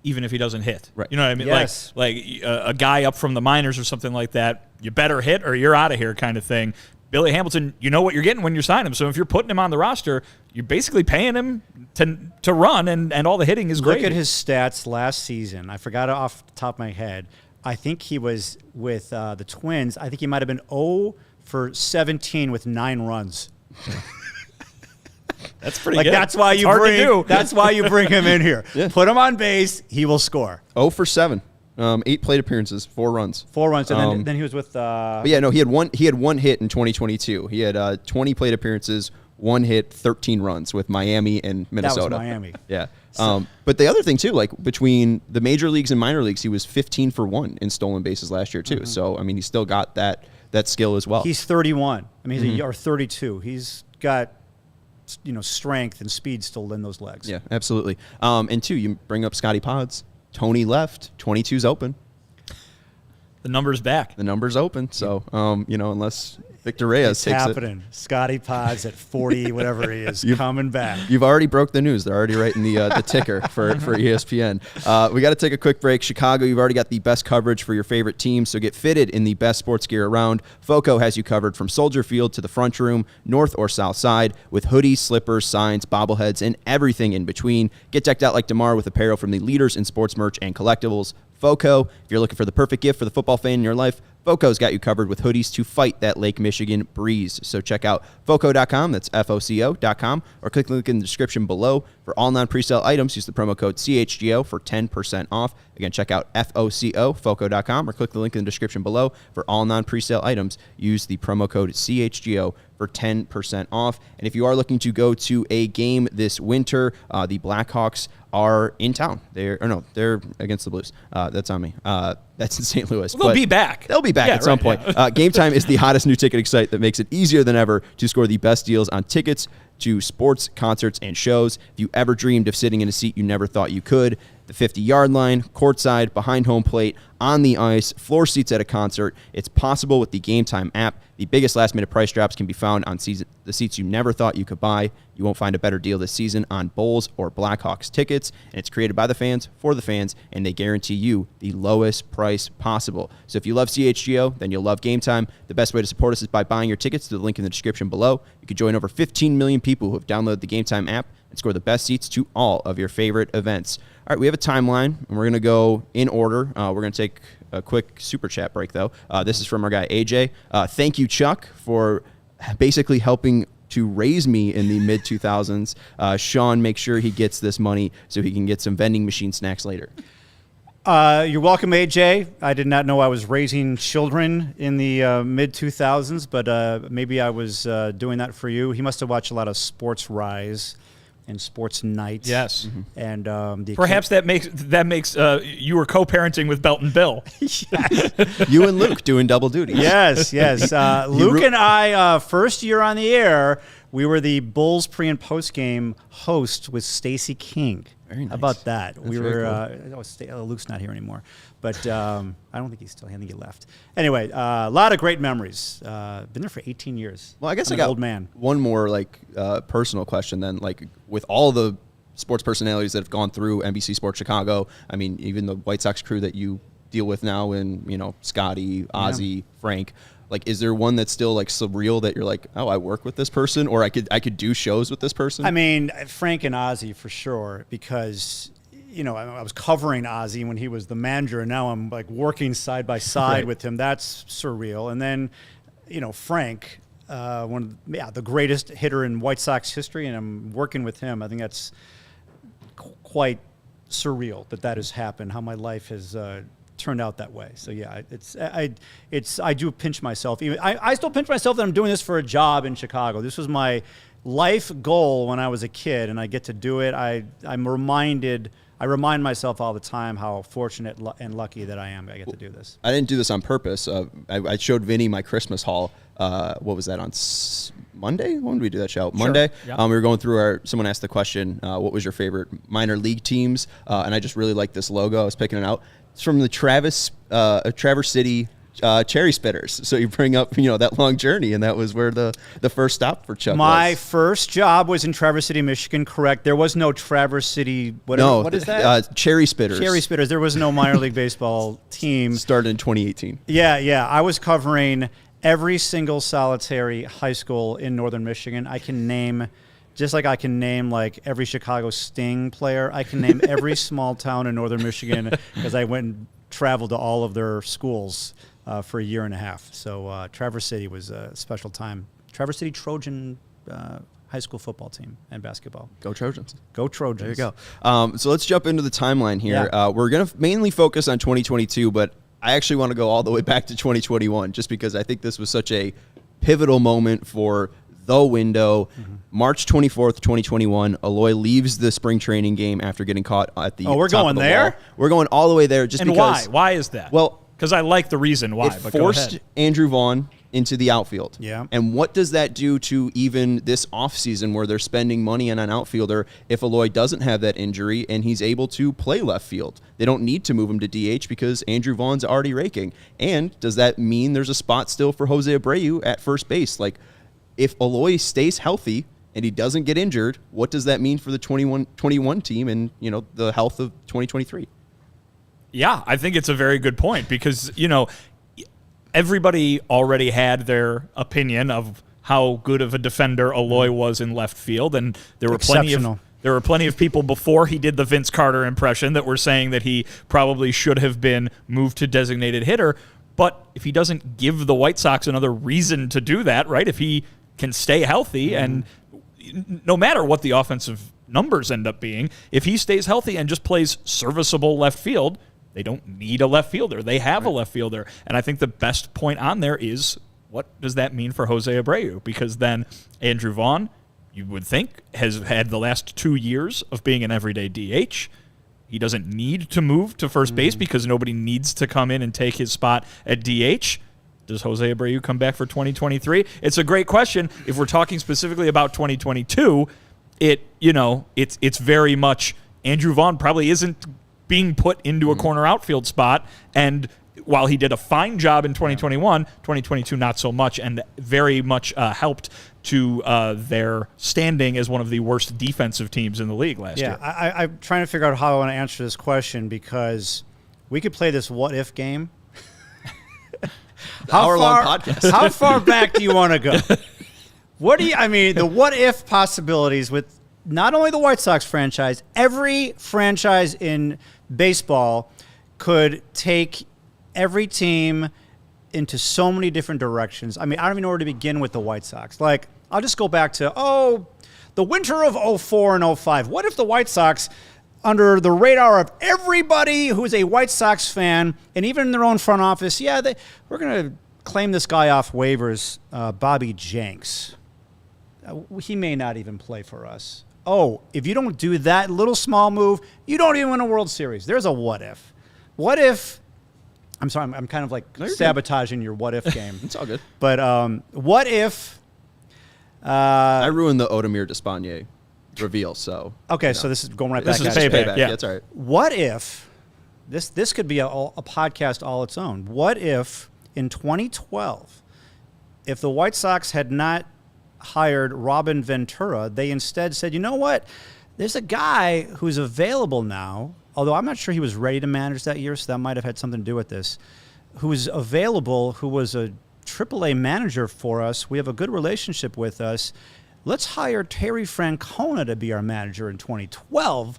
Speaker 2: even if he doesn't hit.
Speaker 1: Right.
Speaker 2: You know what I mean?
Speaker 3: Yes.
Speaker 2: Like a guy up from the minors or something like that, you better hit or you're out of here kind of thing. Billy Hamilton, you know what you're getting when you sign him. So if you're putting him on the roster, you're basically paying him to run, and all the hitting is great.
Speaker 3: Look at his stats last season. I forgot it off the top of my head. I think he was with the Twins. I think he might have been 0 for 17 with 9 runs.
Speaker 2: That's pretty good.
Speaker 3: That's why that's why you bring him in here.
Speaker 1: Yeah.
Speaker 3: Put him on base, he will score.
Speaker 1: 0 for 7, 8 plate appearances, 4 runs.
Speaker 3: 4 runs, and then he was with.
Speaker 1: But yeah, no, he had one hit in 2022. He had 20 plate appearances, 1 hit, 13 runs with Miami and Minnesota.
Speaker 3: That was Miami.
Speaker 1: Yeah. But the other thing too, like between the major leagues and minor leagues, he was 15 for 1 in stolen bases last year too. So I mean, he's still got that skill as well.
Speaker 3: He's 31. I mean, he's or 32. He's got strength and speed still in those legs.
Speaker 1: Yeah, absolutely. And two, you bring up Scotty Pods. Tony left. 22's open.
Speaker 2: The number's back.
Speaker 1: The number's open. So unless Victor Reyes
Speaker 3: It's
Speaker 1: takes
Speaker 3: happening. Scotty Pods at 40, whatever he is, coming back.
Speaker 1: You've already broke the news. They're already writing the ticker for ESPN. We got to take a quick break. Chicago, you've already got the best coverage for your favorite teams, so get fitted in the best sports gear around. FOCO has you covered from Soldier Field to the front room, north or south side, with hoodies, slippers, signs, bobbleheads, and everything in between. Get decked out like DeMar with apparel from the leaders in sports merch and collectibles. FOCO, if you're looking for the perfect gift for the football fan in your life, FOCO's got you covered with hoodies to fight that Lake Michigan breeze. So check out FOCO.com, that's FOCO.com, or click the link in the description below. For all non-presale items, use the promo code CHGO for 10% off. Again, check out FOCO.com, or click the link in the description below. For all non-presale items, use the promo code CHGO for 10% off. And if you are looking to go to a game this winter, the Blackhawks are in town. They're against the Blues. That's on me. That's in St. Louis.
Speaker 2: Well, they'll be back.
Speaker 1: They'll be back at some point. Yeah. Game Time is the hottest new ticketing site that makes it easier than ever to score the best deals on tickets to sports, concerts, and shows. If you ever dreamed of sitting in a seat you never thought you could, the 50-yard line, courtside, behind home plate, on the ice, floor seats at a concert, it's possible with the Game Time app. The biggest last-minute price drops can be found on the seats you never thought you could buy. You won't find a better deal this season on Bulls or Blackhawks tickets, and it's created by the fans, for the fans, and they guarantee you the lowest price possible. So if you love CHGO, then you'll love Game Time. The best way to support us is by buying your tickets to the link in the description below. You can join over 15 million people who have downloaded the Game Time app and score the best seats to all of your favorite events. All right, we have a timeline, and we're going to go in order. We're going to take a quick super chat break, though. This is from our guy, AJ. Thank you, Chuck, for basically helping to raise me in the mid-2000s. Sean, make sure he gets this money so he can get some vending machine snacks later.
Speaker 3: You're welcome, AJ. I did not know I was raising children in the mid-2000s, but maybe I was doing that for you. He must have watched a lot of Sports Rise and Sports Night.
Speaker 2: Yes.
Speaker 3: And
Speaker 2: perhaps that makes you were co-parenting with Belton Bill.
Speaker 3: Yes.
Speaker 1: You and Luke doing double duty.
Speaker 3: Yes. Luke and I, first year on the air, we were the Bulls pre- and post-game host with Stacey King.
Speaker 1: Very nice.
Speaker 3: How about that?
Speaker 1: That's
Speaker 3: we
Speaker 1: very
Speaker 3: were. Luke's not here anymore, but I don't think he's still. I think he left. Anyway, a lot of great memories. Been there for 18 years.
Speaker 1: Well, I guess
Speaker 3: I'm
Speaker 1: I got
Speaker 3: an old man.
Speaker 1: one more personal question then. Like with all the sports personalities that have gone through NBC Sports Chicago, I mean, even the White Sox crew that you deal with now, and Scotty, Ozzy, Frank. Like, is there one that's still like surreal that you're like, oh, I work with this person, or I could do shows with this person?
Speaker 3: I mean, Frank and Ozzy for sure, because I was covering Ozzie when he was the manager, and now I'm like working side by side with him. That's surreal. And then, Frank, the greatest hitter in White Sox history, and I'm working with him. I think that's quite surreal that has happened, how my life has turned out that way. So yeah, I do pinch myself. Even I still pinch myself that I'm doing this for a job in Chicago. This was my life goal when I was a kid, and I get to do it. I remind myself all the time how fortunate and lucky that I am. I get to do this.
Speaker 1: I didn't do this on purpose. I showed Vinnie my Christmas haul. What was that, on Monday? When did we do that show? Sure. Monday. Yeah. We were going through someone asked the question, what was your favorite minor league teams? And I just really liked this logo. I was picking it out. It's from the Traverse City Cherry Spitters. So you bring up, that long journey, and that was where the first stop for Chuck
Speaker 3: My
Speaker 1: was.
Speaker 3: first job was in Traverse City, Michigan, correct. There was no Traverse City, what is that?
Speaker 1: Cherry Spitters.
Speaker 3: Cherry Spitters. There was no minor league baseball team.
Speaker 1: Started in 2018.
Speaker 3: Yeah. I was covering every single solitary high school in northern Michigan. I can name, just like I can name like every Chicago Sting player, I can name every small town in northern Michigan because I went and traveled to all of their schools for a year and a half. So Traverse City was a special time. Traverse City Trojan high school football team and basketball.
Speaker 1: Go Trojans.
Speaker 3: Go Trojans.
Speaker 1: There you go. So let's jump into the timeline here. Yeah. We're going to mainly focus on 2022, but I actually want to go all the way back to 2021 just because I think this was such a pivotal moment for the window. Mm-hmm. March 24th, 2021, Eloy leaves the spring training game after getting caught at the
Speaker 3: we're
Speaker 1: top
Speaker 3: going
Speaker 1: of the
Speaker 3: there?
Speaker 1: wall. We're going all the way there just because.
Speaker 2: And why? Why is that?
Speaker 1: Well,
Speaker 2: because I like the reason why.
Speaker 1: It
Speaker 2: but
Speaker 1: forced Andrew Vaughn into the outfield.
Speaker 3: Yeah.
Speaker 1: And what does that do to even this offseason where they're spending money on an outfielder if Eloy doesn't have that injury and he's able to play left field? They don't need to move him to DH because Andrew Vaughn's already raking. And does that mean there's a spot still for Jose Abreu at first base? Like, if Eloy stays healthy and he doesn't get injured, what does that mean for the 21 team and, the health of 2023?
Speaker 2: Yeah, I think it's a very good point because, everybody already had their opinion of how good of a defender Eloy was in left field, and there were plenty of people before he did the Vince Carter impression that were saying that he probably should have been moved to designated hitter. But if he doesn't give the White Sox another reason to do that, right? If he can stay healthy, and no matter what the offensive numbers end up being, if he stays healthy and just plays serviceable left field, they don't need a left fielder. They have a left fielder. And I think the best point on there is, what does that mean for Jose Abreu? Because then Andrew Vaughn, you would think, has had the last 2 years of being an everyday DH. He doesn't need to move to first base because nobody needs to come in and take his spot at DH. Does Jose Abreu come back for 2023? It's a great question. If we're talking specifically about 2022, it's very much Andrew Vaughn probably isn't being put into a corner outfield spot, and while he did a fine job in 2021, 2022 not so much, and very much helped to their standing as one of the worst defensive teams in the league last year.
Speaker 3: Yeah, I'm trying to figure out how I want to answer this question because we could play this what-if game.
Speaker 1: Hour-long podcast.
Speaker 3: How far back do you want to go? The what-if possibilities with not only the White Sox franchise, every franchise in baseball could take every team into so many different directions. I don't even know where to begin with the White Sox. Like, I'll just go back to, the winter of 04 and 05. What if the White Sox, under the radar of everybody who's a White Sox fan, and even in their own front office, we're going to claim this guy off waivers, Bobby Jenks. He may not even play for us. If you don't do that little small move, you don't even win a World Series. There's a what if. What if, I'm sorry, I'm kind of like sabotaging your what if game.
Speaker 1: It's all good.
Speaker 3: But what if...
Speaker 1: I ruined the Odemir Despaigne reveal, so...
Speaker 3: Okay, so this is going right back.
Speaker 2: This is payback.
Speaker 1: Yeah, that's all right.
Speaker 3: What if, this could be a podcast all its own. What if in 2012, if the White Sox had not hired Robin Ventura, they instead said, you know what, there's a guy who's available now, although I'm not sure he was ready to manage that year, so that might have had something to do with this, who is available, who was a AAA manager for us. We have a good relationship with us. Let's hire Terry Francona to be our manager in 2012.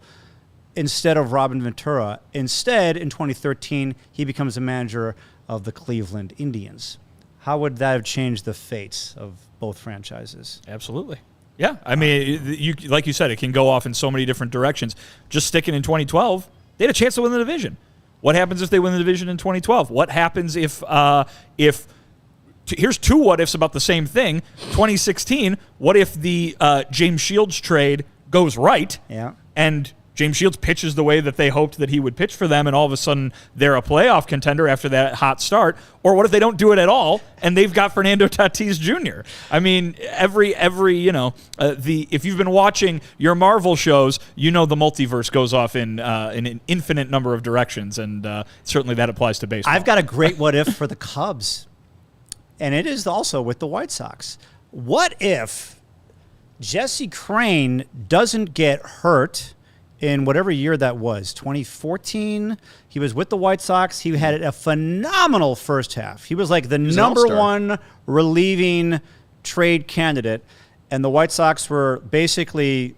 Speaker 3: instead of Robin Ventura. Instead, in 2013, he becomes the manager of the Cleveland Indians. How would that have changed the fates of both franchises?
Speaker 2: Absolutely. Yeah. I mean, like you said, it can go off in so many different directions. Just sticking in 2012, they had a chance to win the division. What happens if they win the division in 2012? What happens if here's two what ifs about the same thing. 2016, what if the James Shields trade goes right?
Speaker 3: Yeah.
Speaker 2: And James Shields pitches the way that they hoped that he would pitch for them, and all of a sudden they're a playoff contender after that hot start. Or what if they don't do it at all, and they've got Fernando Tatis Jr.? I mean, every if you've been watching your Marvel shows, you know the multiverse goes off in an infinite number of directions, and certainly that applies to baseball.
Speaker 3: I've got a great what if for the Cubs, and it is also with the White Sox. What if Jesse Crane doesn't get hurt in whatever year that was, 2014? He was with the White Sox. He had a phenomenal first half. He was like the number one relieving trade candidate, and the White Sox were basically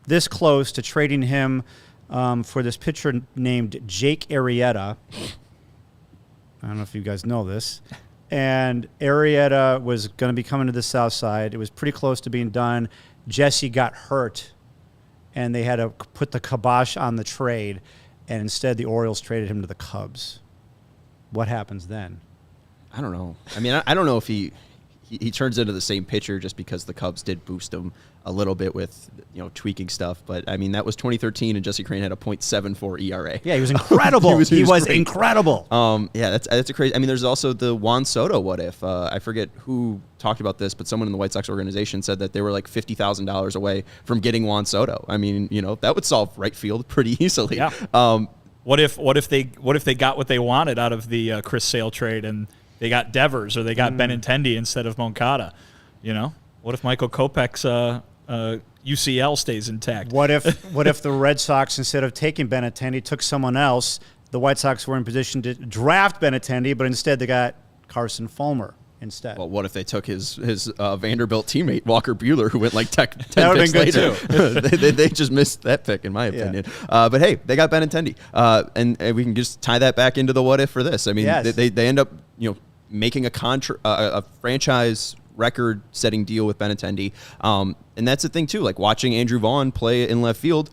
Speaker 3: this close to trading him for this pitcher named Jake Arrieta. I don't know if you guys know this. And Arrieta was going to be coming to the South Side. It was pretty close to being done. Jesse got hurt, and they had to put the kibosh on the trade, and instead the Orioles traded him to the Cubs. What happens then?
Speaker 1: I don't know. I mean, I don't know if he turns into the same pitcher just because the Cubs did boost him a little bit with, tweaking stuff. But, I mean, that was 2013, and Jesse Crane had a .74 ERA.
Speaker 3: Yeah, he was incredible. he was incredible.
Speaker 1: Yeah, that's a crazy. I mean, there's also the Juan Soto what if. I forget who talked about this, but someone in the White Sox organization said that they were like $50,000 away from getting Juan Soto. I mean, that would solve right field pretty easily.
Speaker 2: Yeah. What if they got what they wanted out of the Chris Sale trade, and they got Devers or they got Benintendi instead of Moncada? What if Michael Kopech's UCL stays intact?
Speaker 3: What if the Red Sox, instead of taking Benintendi, took someone else? The White Sox were in position to draft Benintendi, but instead they got Carson Fulmer instead.
Speaker 1: Well, what if they took his Vanderbilt teammate, Walker Buehler, who went like 10
Speaker 3: that
Speaker 1: picks later?
Speaker 3: Too.
Speaker 1: they just missed that pick, in my opinion. But hey, they got Benintendi. And we can just tie that back into the what if for this. I mean,
Speaker 3: yes.
Speaker 1: they end up making a franchise record-setting deal with Benintendi. And that's the thing, too. Like, watching Andrew Vaughn play in left field,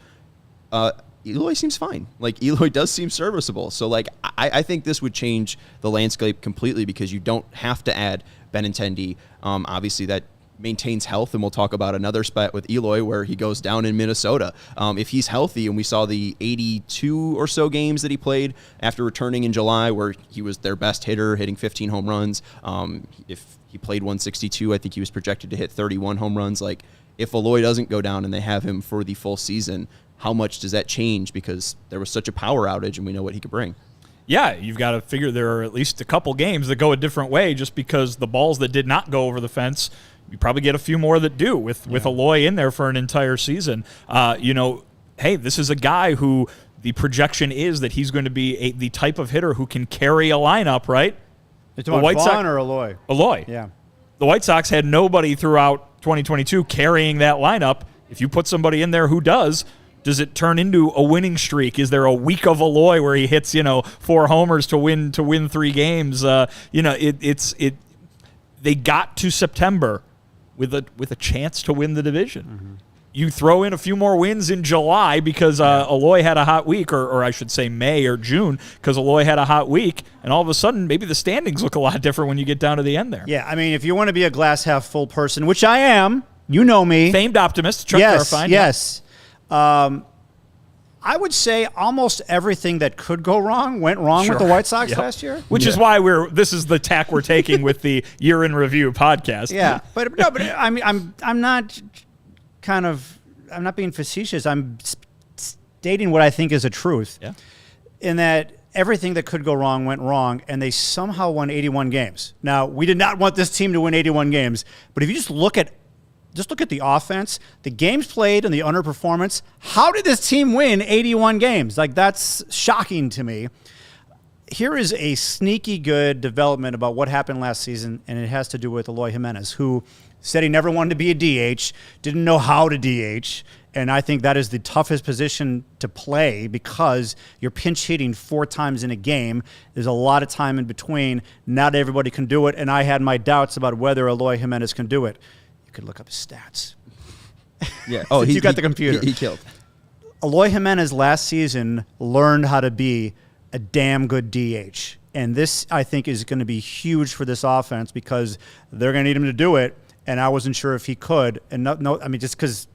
Speaker 1: Eloy seems fine. Like, Eloy does seem serviceable. So, like, I think this would change the landscape completely because you don't have to add Benintendi. Obviously, that maintains health, and we'll talk about another spot with Eloy where he goes down in Minnesota. If he's healthy, and we saw the 82 or so games that he played after returning in July where he was their best hitter, hitting 15 home runs. If he played 162, I think he was projected to hit 31 home runs. Like, if Eloy doesn't go down and they have him for the full season, how much does that change? Because there was such a power outage, and we know what he could bring. Yeah,
Speaker 2: you've got to figure there are at least a couple games that go a different way just because the balls that did not go over the fence, you probably get a few more that do with Eloy in there for an entire season. Hey, this is a guy who the projection is that he's going to be the type of hitter who can carry a lineup, right?
Speaker 3: It's about Vaughn or Eloy?
Speaker 2: Eloy.
Speaker 3: Yeah.
Speaker 2: The White Sox had nobody throughout 2022 carrying that lineup. If you put somebody in there who does it turn into a winning streak? Is there a week of Eloy where he hits 4 homers to win 3 games? They got to September with a chance to win the division. Mm-hmm. You throw in a few more wins in July because Eloy had a hot week, or I should say May or June, because Eloy had a hot week, and all of a sudden maybe the standings look a lot different when you get down to the end there.
Speaker 3: Yeah, I mean, if you want to be a glass half full person, which I am, you know me.
Speaker 2: Famed optimist, Chuck Garfien.
Speaker 3: Yes. I would say almost everything that could go wrong went wrong with the White Sox last year.
Speaker 2: Which is why this is the tack we're taking with the Year in Review podcast.
Speaker 3: Yeah, but I mean, I'm not being facetious. I'm stating what I think is a truth. Yeah. In that everything that could go wrong went wrong, and they somehow won 81 games. Now, we did not want this team to win 81 games, but if you just look at the offense, the games played, and the underperformance. How did this team win 81 games? Like, that's shocking to me. Here is a sneaky good development about what happened last season, and it has to do with Eloy Jimenez, who said he never wanted to be a DH, didn't know how to DH, And I think that is the toughest position to play because you're pinch hitting 4 times in a game. There's a lot of time in between. Not everybody can do it, and I had my doubts about whether Eloy Jimenez can do it. You could look up his stats.
Speaker 1: Yeah. Oh,
Speaker 3: you got the computer.
Speaker 1: He killed.
Speaker 3: Eloy Jimenez last season learned how to be a damn good DH. And this, I think, is going to be huge for this offense because they're going to need him to do it. And I wasn't sure if he could. And just because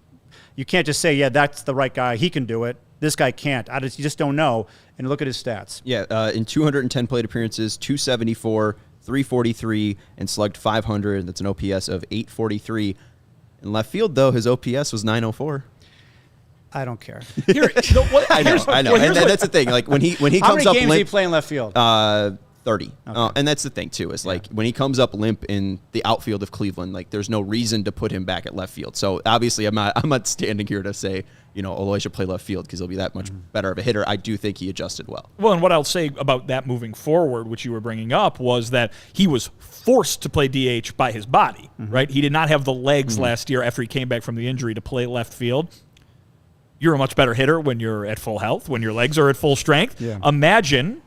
Speaker 3: you can't just say, yeah, that's the right guy. He can do it. This guy can't. You just don't know. And look at his stats.
Speaker 1: Yeah, in 210 plate appearances, 274, 343, and slugged 500. That's an OPS of 843. In left field, though, his OPS was 904.
Speaker 3: I don't care.
Speaker 1: I know. And that's the thing. Like when he comes up limp.
Speaker 3: How many games did he play in left field?
Speaker 1: 30. Okay. And that's the thing too. Is like when he comes up limp in the outfield of Cleveland, like there's no reason to put him back at left field. So obviously, I'm not standing here to say Eloy should play left field because he'll be that much better of a hitter. I do think he adjusted well.
Speaker 2: Well, and what I'll say about that moving forward, which you were bringing up, was that he was forced to play DH by his body. Right? He did not have the legs last year after he came back from the injury to play left field. You're a much better hitter when you're at full health, when your legs are at full strength. Yeah. Imagine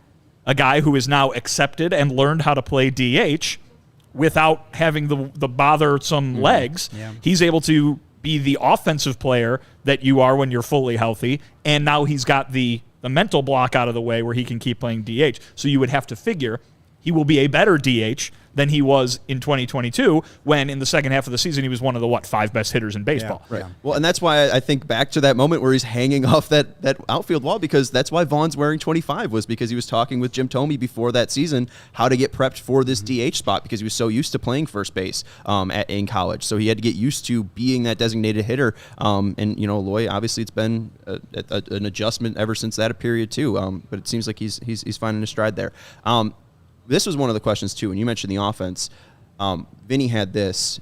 Speaker 2: a guy who is now accepted and learned how to play DH without having the bothersome legs. Yeah. He's able to be the offensive player that you are when you're fully healthy, and now he's got the mental block out of the way where he can keep playing DH. So you would have to figure he will be a better DH than he was in 2022 when in the second half of the season he was one of the 5 best hitters in baseball.
Speaker 1: Yeah, right. Yeah. Well, and that's why I think back to that moment where he's hanging off that outfield wall, because that's why Vaughn's wearing 25 was because he was talking with Jim Thome before that season how to get prepped for this DH spot because he was so used to playing first base in college. So he had to get used to being that designated hitter. And Eloy, obviously it's been an adjustment ever since that period too. But it seems like he's finding his stride there. This was one of the questions, too. When you mentioned the offense, Vinny had this.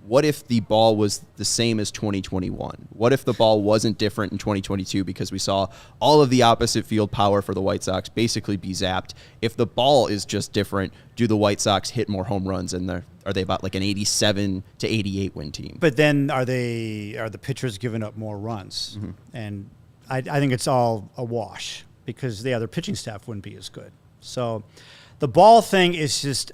Speaker 1: What if the ball was the same as 2021? What if the ball wasn't different in 2022 because we saw all of the opposite field power for the White Sox basically be zapped? If the ball is just different, do the White Sox hit more home runs? And are they about like an 87 to 88 win team?
Speaker 3: But then are the pitchers giving up more runs? And I think it's all a wash because their pitching staff wouldn't be as good. So the ball thing is just,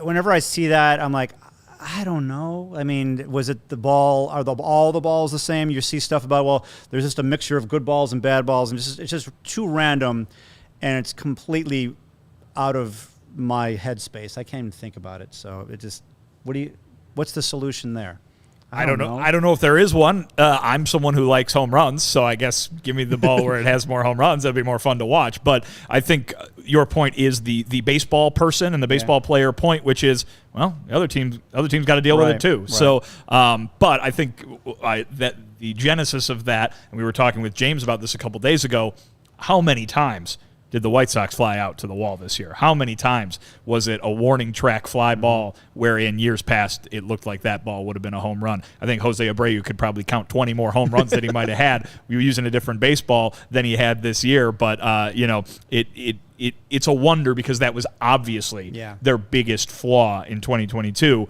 Speaker 3: whenever I see that, I'm like, I don't know. I mean, was it the ball? Are all the balls the same? You see stuff about, well, there's just a mixture of good balls and bad balls, and it's just too random, and it's completely out of my headspace. I can't even think about it. So it just, what's the solution there?
Speaker 2: I don't know. I don't know if there is one. I'm someone who likes home runs, so I guess give me the ball where it has more home runs. That'd be more fun to watch. But I think your point is the baseball person and the baseball player point, which is, well, the other team's got to deal with it too. Right. So, but I think that the genesis of that, and we were talking with James about this a couple days ago, how many times did the White Sox fly out to the wall this year? How many times was it a warning track fly ball where in years past it looked like that ball would have been a home run? I think Jose Abreu could probably count 20 more home runs that he might have had. We were using a different baseball than he had this year, but it's a wonder because that was obviously their biggest flaw in 2022.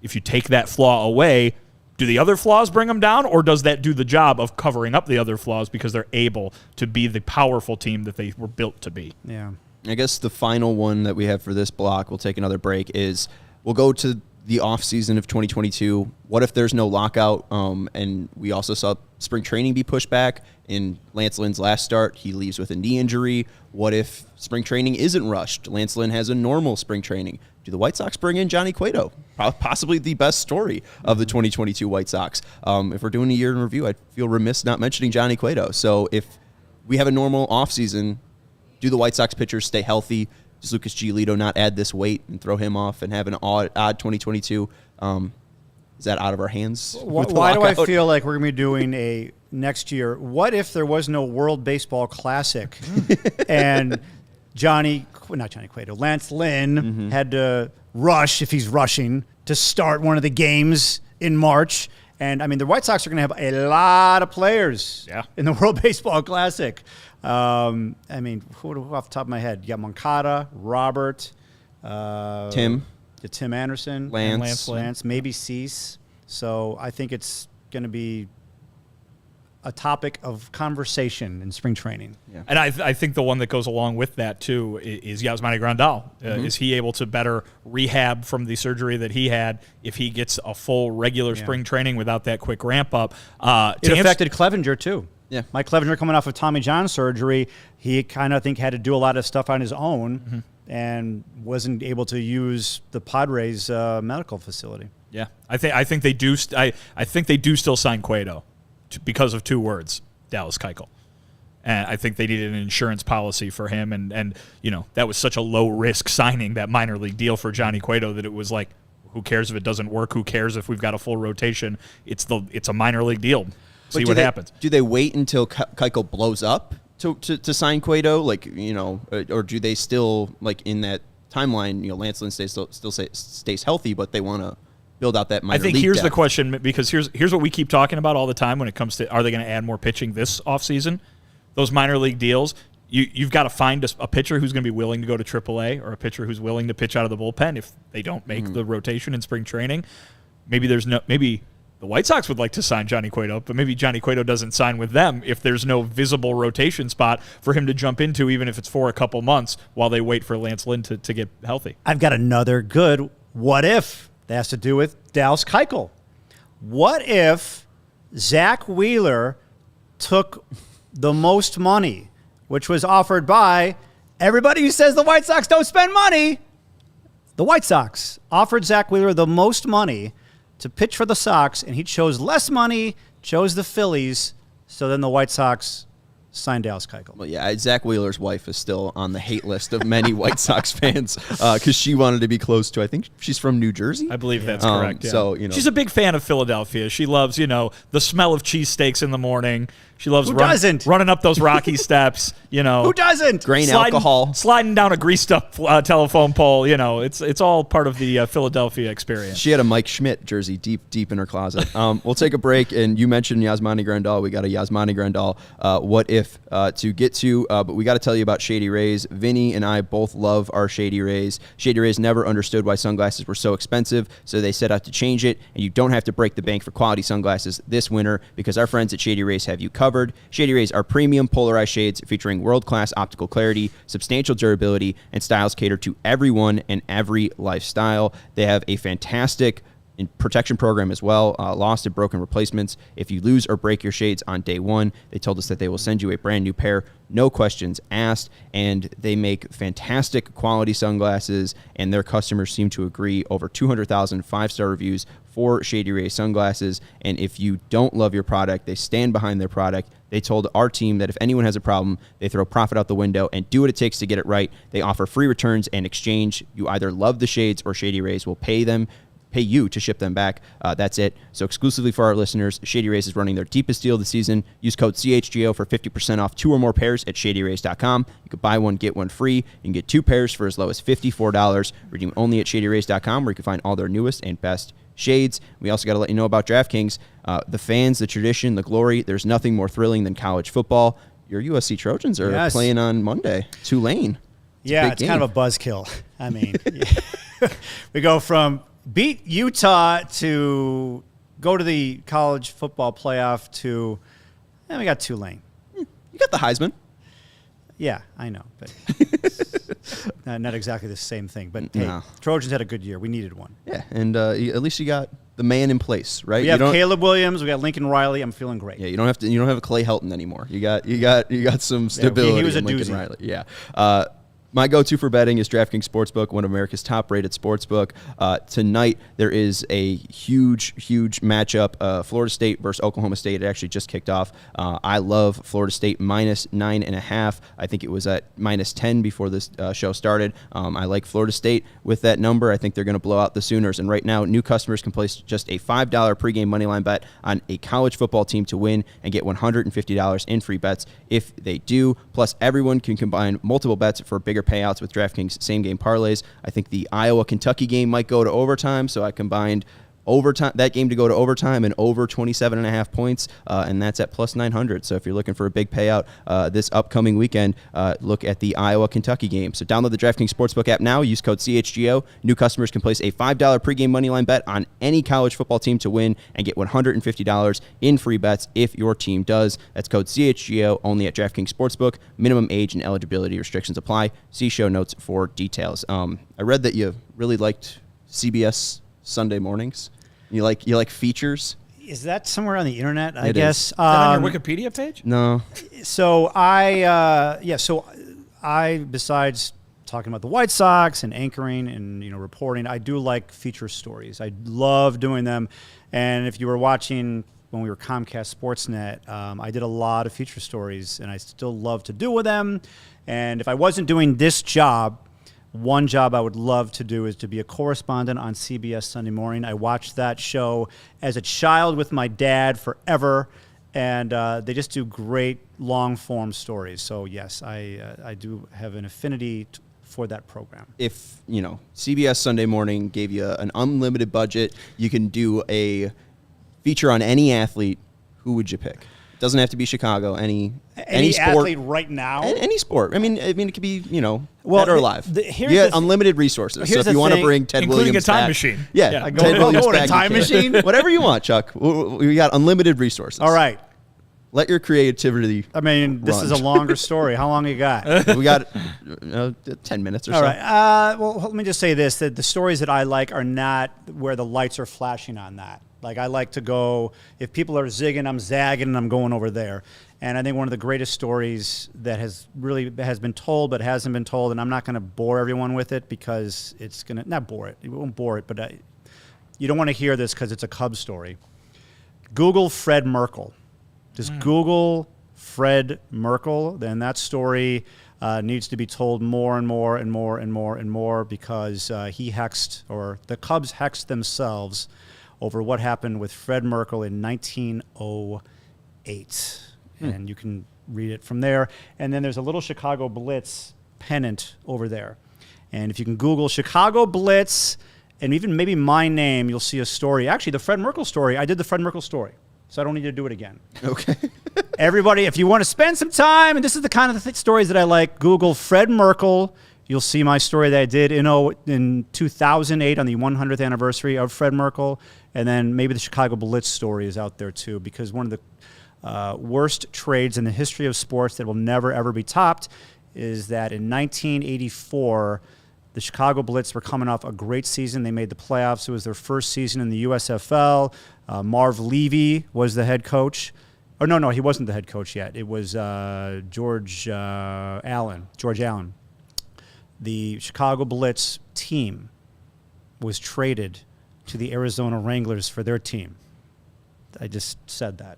Speaker 2: If you take that flaw away, do the other flaws bring them down, or does that do the job of covering up the other flaws because they're able to be the powerful team that they were built to be?
Speaker 3: Yeah.
Speaker 1: I guess the final one that we have for this block, we'll take another break, is we'll go to the offseason of 2022. What if there's no lockout? And we also saw spring training be pushed back. In Lance Lynn's last start, he leaves with a knee injury. What if spring training isn't rushed? Lance Lynn has a normal spring training. Do the White Sox bring in Johnny Cueto? Possibly the best story of the 2022 White Sox. If we're doing a year in review, I'd feel remiss not mentioning Johnny Cueto. So if we have a normal offseason, do the White Sox pitchers stay healthy? Does Lucas Giolito not add this weight and throw him off and have an odd 2022? Is that out of our hands?
Speaker 3: Why do I feel like we're going to be doing a next year? What if there was no World Baseball Classic and Lance Lynn had to rush, if he's rushing, to start one of the games in March? And, I mean, the White Sox are going to have a lot of players in the World Baseball Classic. I mean, who off the top of my head? You got Moncada, Robert, Tim Anderson,
Speaker 1: Lance,
Speaker 3: maybe Cease. So I think it's going to be a topic of conversation in spring training.
Speaker 1: Yeah.
Speaker 2: And I think the one that goes along with that, too, is Yasmani Grandal. Is he able to better rehab from the surgery that he had if he gets a full regular spring training without that quick ramp-up?
Speaker 3: It affected Clevenger, too.
Speaker 1: Yeah.
Speaker 3: Mike Clevenger coming off of Tommy John surgery, he kind of, I think, had to do a lot of stuff on his own and wasn't able to use the Padres medical facility.
Speaker 2: Yeah, I think they do. I think they do still sign Cueto because of two words: Dallas Keuchel. And I think they needed an insurance policy for him, and that was such a low risk signing, that minor league deal for Johnny Cueto, that it was like, who cares if it doesn't work? Who cares if we've got a full rotation? It's a minor league deal. See what happens.
Speaker 1: Do they wait until Keuchel blows up to sign Cueto? Or do they still, in that timeline, Lance Lynn stays healthy, but they want to build out that minor league
Speaker 2: I think here's
Speaker 1: depth.
Speaker 2: the question, because here's what we keep talking about all the time when it comes to, are they going to add more pitching this offseason? Those minor league deals, you've got to find a pitcher who's going to be willing to go to AAA, or a pitcher who's willing to pitch out of the bullpen if they don't make the rotation in spring training. Maybe the White Sox would like to sign Johnny Cueto, but maybe Johnny Cueto doesn't sign with them if there's no visible rotation spot for him to jump into, even if it's for a couple months while they wait for Lance Lynn to get healthy.
Speaker 3: I've got another good what if that has to do with Dallas Keuchel. What if Zach Wheeler took the most money, which was offered by everybody who says the White Sox don't spend money? The White Sox offered Zach Wheeler the most money to pitch for the Sox, and he chose less money, chose the Phillies, so then the White Sox signed Dallas Keuchel.
Speaker 1: Well, yeah, Zach Wheeler's wife is still on the hate list of many White Sox fans because she wanted to be close to, I think she's from New Jersey?
Speaker 2: I believe that's correct. Yeah.
Speaker 1: So,
Speaker 2: she's a big fan of Philadelphia. She loves, the smell of cheesesteaks in the morning. She loves running up those rocky steps,
Speaker 3: Who doesn't?
Speaker 1: Grain alcohol.
Speaker 2: Sliding down a greased up telephone pole. It's all part of the Philadelphia experience.
Speaker 1: She had a Mike Schmidt jersey deep in her closet. We'll take a break, and you mentioned Yasmani Grandal. We got a Yasmani Grandal what if to get to, but we got to tell you about Shady Rays. Vinny and I both love our Shady Rays. Shady Rays never understood why sunglasses were so expensive, so they set out to change it, and you don't have to break the bank for quality sunglasses this winter because our friends at Shady Rays have you covered. Shady Rays are premium polarized shades featuring world-class optical clarity, substantial durability, and styles cater to everyone and every lifestyle. They have a fantastic protection program as well, lost and broken replacements. If you lose or break your shades on day one, they told us that they will send you a brand new pair, no questions asked, and they make fantastic quality sunglasses, and their customers seem to agree. Over 200,000 five-star reviews for Shady Rays sunglasses, and if you don't love your product, they stand behind their product. They told our team that if anyone has a problem, they throw profit out the window and do what it takes to get it right. They offer free returns and exchange. You either love the shades or Shady Rays will pay you to ship them back. That's it. So exclusively for our listeners, Shady Rays is running their deepest deal of the season. Use code CHGO for 50% off 2 or more pairs at shadyrays.com. You can buy one, get one free. You can get 2 pairs for as low as $54. Redeem only at shadyrays.com, where you can find all their newest and best shades. We also got to let you know about DraftKings. The fans, the tradition, the glory. There's nothing more thrilling than college football. Your USC Trojans are playing on Monday. Tulane.
Speaker 3: It's kind of a buzzkill. I mean, we go from beat Utah to go to the college football playoff to, we got Tulane.
Speaker 1: You got the Heisman.
Speaker 3: Yeah, I know, but not exactly the same thing. But hey, Trojans had a good year. We needed one.
Speaker 1: Yeah, and at least you got the man in place, right?
Speaker 3: We have Caleb Williams. We got Lincoln Riley. I'm feeling great.
Speaker 1: Yeah, you don't have a Clay Helton anymore. You got some stability.
Speaker 3: He was a
Speaker 1: in Lincoln
Speaker 3: doozy.
Speaker 1: Riley. Yeah. My go-to for betting is DraftKings Sportsbook, one of America's top-rated sportsbook. Tonight, there is a huge matchup, Florida State versus Oklahoma State. It actually just kicked off. I love Florida State minus 9.5. I think it was at minus 10 before this show started. I like Florida State with that number. I think they're going to blow out the Sooners. And right now, new customers can place just a $5 pregame moneyline bet on a college football team to win and get $150 in free bets if they do. Plus, everyone can combine multiple bets for bigger payouts with DraftKings same-game parlays. I think the Iowa-Kentucky game might go to overtime, so I combined overtime. That game to go to overtime and over 27.5 points, and that's at plus 900. So if you're looking for a big payout this upcoming weekend, look at the Iowa-Kentucky game. So download the DraftKings Sportsbook app now. Use code CHGO. New customers can place a $5 pregame moneyline bet on any college football team to win and get $150 in free bets if your team does. That's code CHGO only at DraftKings Sportsbook. Minimum age and eligibility restrictions apply. See show notes for details. I read that you really liked CBS Sunday mornings. You like features?
Speaker 3: Is that somewhere on the internet? I
Speaker 1: It
Speaker 3: guess.
Speaker 1: is.
Speaker 2: Is that on your Wikipedia page?
Speaker 1: No.
Speaker 3: So I besides talking about the White Sox and anchoring and reporting, I do like feature stories. I love doing them. And if you were watching when we were Comcast Sportsnet, I did a lot of feature stories, and I still love to do with them. And if I wasn't doing this job, one job I would love to do is to be a correspondent on CBS Sunday Morning. I watched that show as a child with my dad forever, and they just do great long-form stories. So, yes, I do have an affinity for that program.
Speaker 1: If, CBS Sunday Morning gave you an unlimited budget, you can do a feature on any athlete, who would you pick? It doesn't have to be Chicago. Any sport,
Speaker 3: athlete right now?
Speaker 1: Any sport. I mean, it could be, dead or alive.
Speaker 3: Here's
Speaker 1: you
Speaker 3: the
Speaker 1: get unlimited resources. So
Speaker 3: here's
Speaker 1: if you
Speaker 3: the
Speaker 1: want to
Speaker 3: thing,
Speaker 1: bring Ted
Speaker 2: including
Speaker 1: Williams
Speaker 2: a time
Speaker 1: back,
Speaker 2: machine.
Speaker 1: Yeah,
Speaker 2: Yeah.
Speaker 1: Ted Williams
Speaker 3: go in a
Speaker 1: back,
Speaker 3: time
Speaker 1: you can.
Speaker 3: machine?
Speaker 1: Whatever you want, Chuck. We got unlimited resources.
Speaker 3: All right.
Speaker 1: Let your creativity
Speaker 3: I mean, this
Speaker 1: run.
Speaker 3: is a longer story. How long you got?
Speaker 1: We got 10 minutes or so.
Speaker 3: All right. Well, let me just say this, that the stories that I like are not where the lights are flashing on that. Like, I like to go, if people are zigging, I'm zagging, and I'm going over there. And I think one of the greatest stories that has been told but hasn't been told, and I'm not going to bore everyone with it because it's going to, not bore it, it won't bore it, but you don't want to hear this because it's a Cubs story. Google Fred Merkle. Just Google Fred Merkle, then that story needs to be told more and more and more and more and more because the Cubs hexed themselves over what happened with Fred Merkle in 1908. And you can read it from there. And then there's a little Chicago Blitz pennant over there. And if you can Google Chicago Blitz and even maybe my name, you'll see a story. Actually, the Fred Merkle story, I did the Fred Merkle story. So I don't need to do it again.
Speaker 1: Okay.
Speaker 3: Everybody, if you want to spend some time, and this is the kind of stories that I like, Google Fred Merkle. You'll see my story that I did in 2008 on the 100th anniversary of Fred Merkle. And then maybe the Chicago Blitz story is out there too, because one of the worst trades in the history of sports that will never, ever be topped is that in 1984, the Chicago Blitz were coming off a great season. They made the playoffs. It was their first season in the USFL. Marv Levy was the head coach. Oh, no, he wasn't the head coach yet. It was George Allen. The Chicago Blitz team was traded to the Arizona Wranglers for their team. I just said that.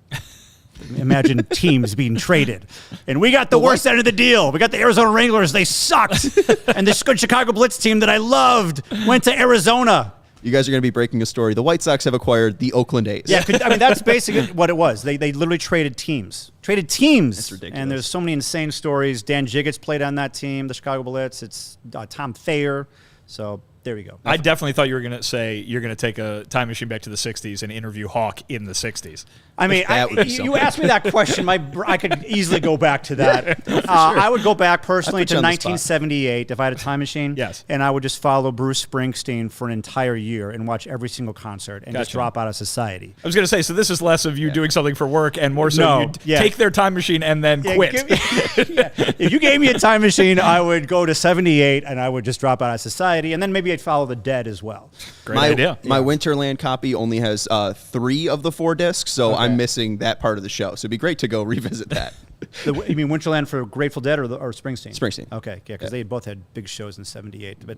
Speaker 3: Imagine teams being traded. And we got the worst end of the deal. We got the Arizona Wranglers. They sucked. And this good Chicago Blitz team that I loved went to Arizona.
Speaker 1: You guys are going to be breaking a story. The White Sox have acquired the Oakland A's.
Speaker 3: Yeah, I mean, that's basically what it was. They literally traded teams. That's
Speaker 1: ridiculous.
Speaker 3: And there's so many insane stories. Dan Jiggett's played on that team, the Chicago Blitz. It's Tom Thayer. So there we go.
Speaker 2: I definitely thought you were going to say you're going to take a time machine back to the 60s and interview Hawk in the 60s.
Speaker 3: I mean, you asked me that question. I could easily go back to that.
Speaker 2: Sure.
Speaker 3: I would go back personally to
Speaker 1: you on the spot.
Speaker 3: 1978 if I had a time machine.
Speaker 2: Yes.
Speaker 3: And I would just follow Bruce Springsteen for an entire year and watch every single concert and just
Speaker 2: Gotcha.
Speaker 3: drop out of society.
Speaker 2: I was going to say, so this is less of you doing something for work and more so you take their time machine and then quit.
Speaker 3: If you gave me a time machine, I would go to 78 and I would just drop out of society. And then maybe I'd follow the dead as well.
Speaker 2: Great idea.
Speaker 1: My Winterland copy only has 3 of the 4 discs, so I'm missing that part of the show. So it'd be great to go revisit that.
Speaker 3: You mean Winterland for Grateful Dead or Springsteen?
Speaker 1: Springsteen.
Speaker 3: Okay, yeah, because they both had big shows in 78. But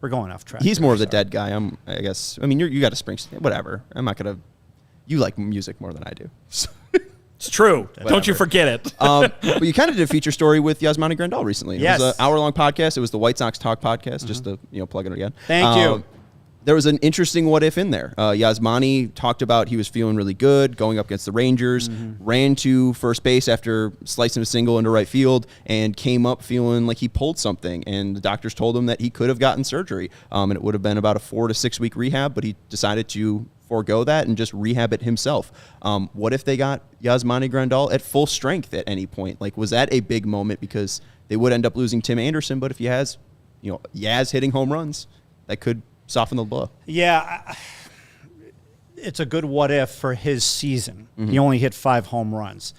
Speaker 3: we're going off track.
Speaker 1: He's more of the dead guy. I guess. I mean, you got a Springsteen. Whatever. I'm not gonna. You like music more than I do.
Speaker 2: It's true. Don't you forget it.
Speaker 1: But you kind of did a feature story with Yasmani Grandal recently.
Speaker 3: Yes.
Speaker 1: It was an hour-long podcast. It was the White Sox Talk Podcast. Just to plug it again.
Speaker 3: Thank you.
Speaker 1: There was an interesting what-if in there. Yasmani talked about he was feeling really good going up against the Rangers, ran to first base after slicing a single into right field, and came up feeling like he pulled something. And the doctors told him that he could have gotten surgery, and it would have been about a 4 to 6 week rehab, but he decided to forego that and just rehab it himself. What if they got Yasmani Grandal at full strength at any point? Like, was that a big moment because they would end up losing Tim Anderson? But if he has, Yaz hitting home runs, that could soften the blow.
Speaker 3: Yeah, it's a good what if for his season. He only hit 5 home runs.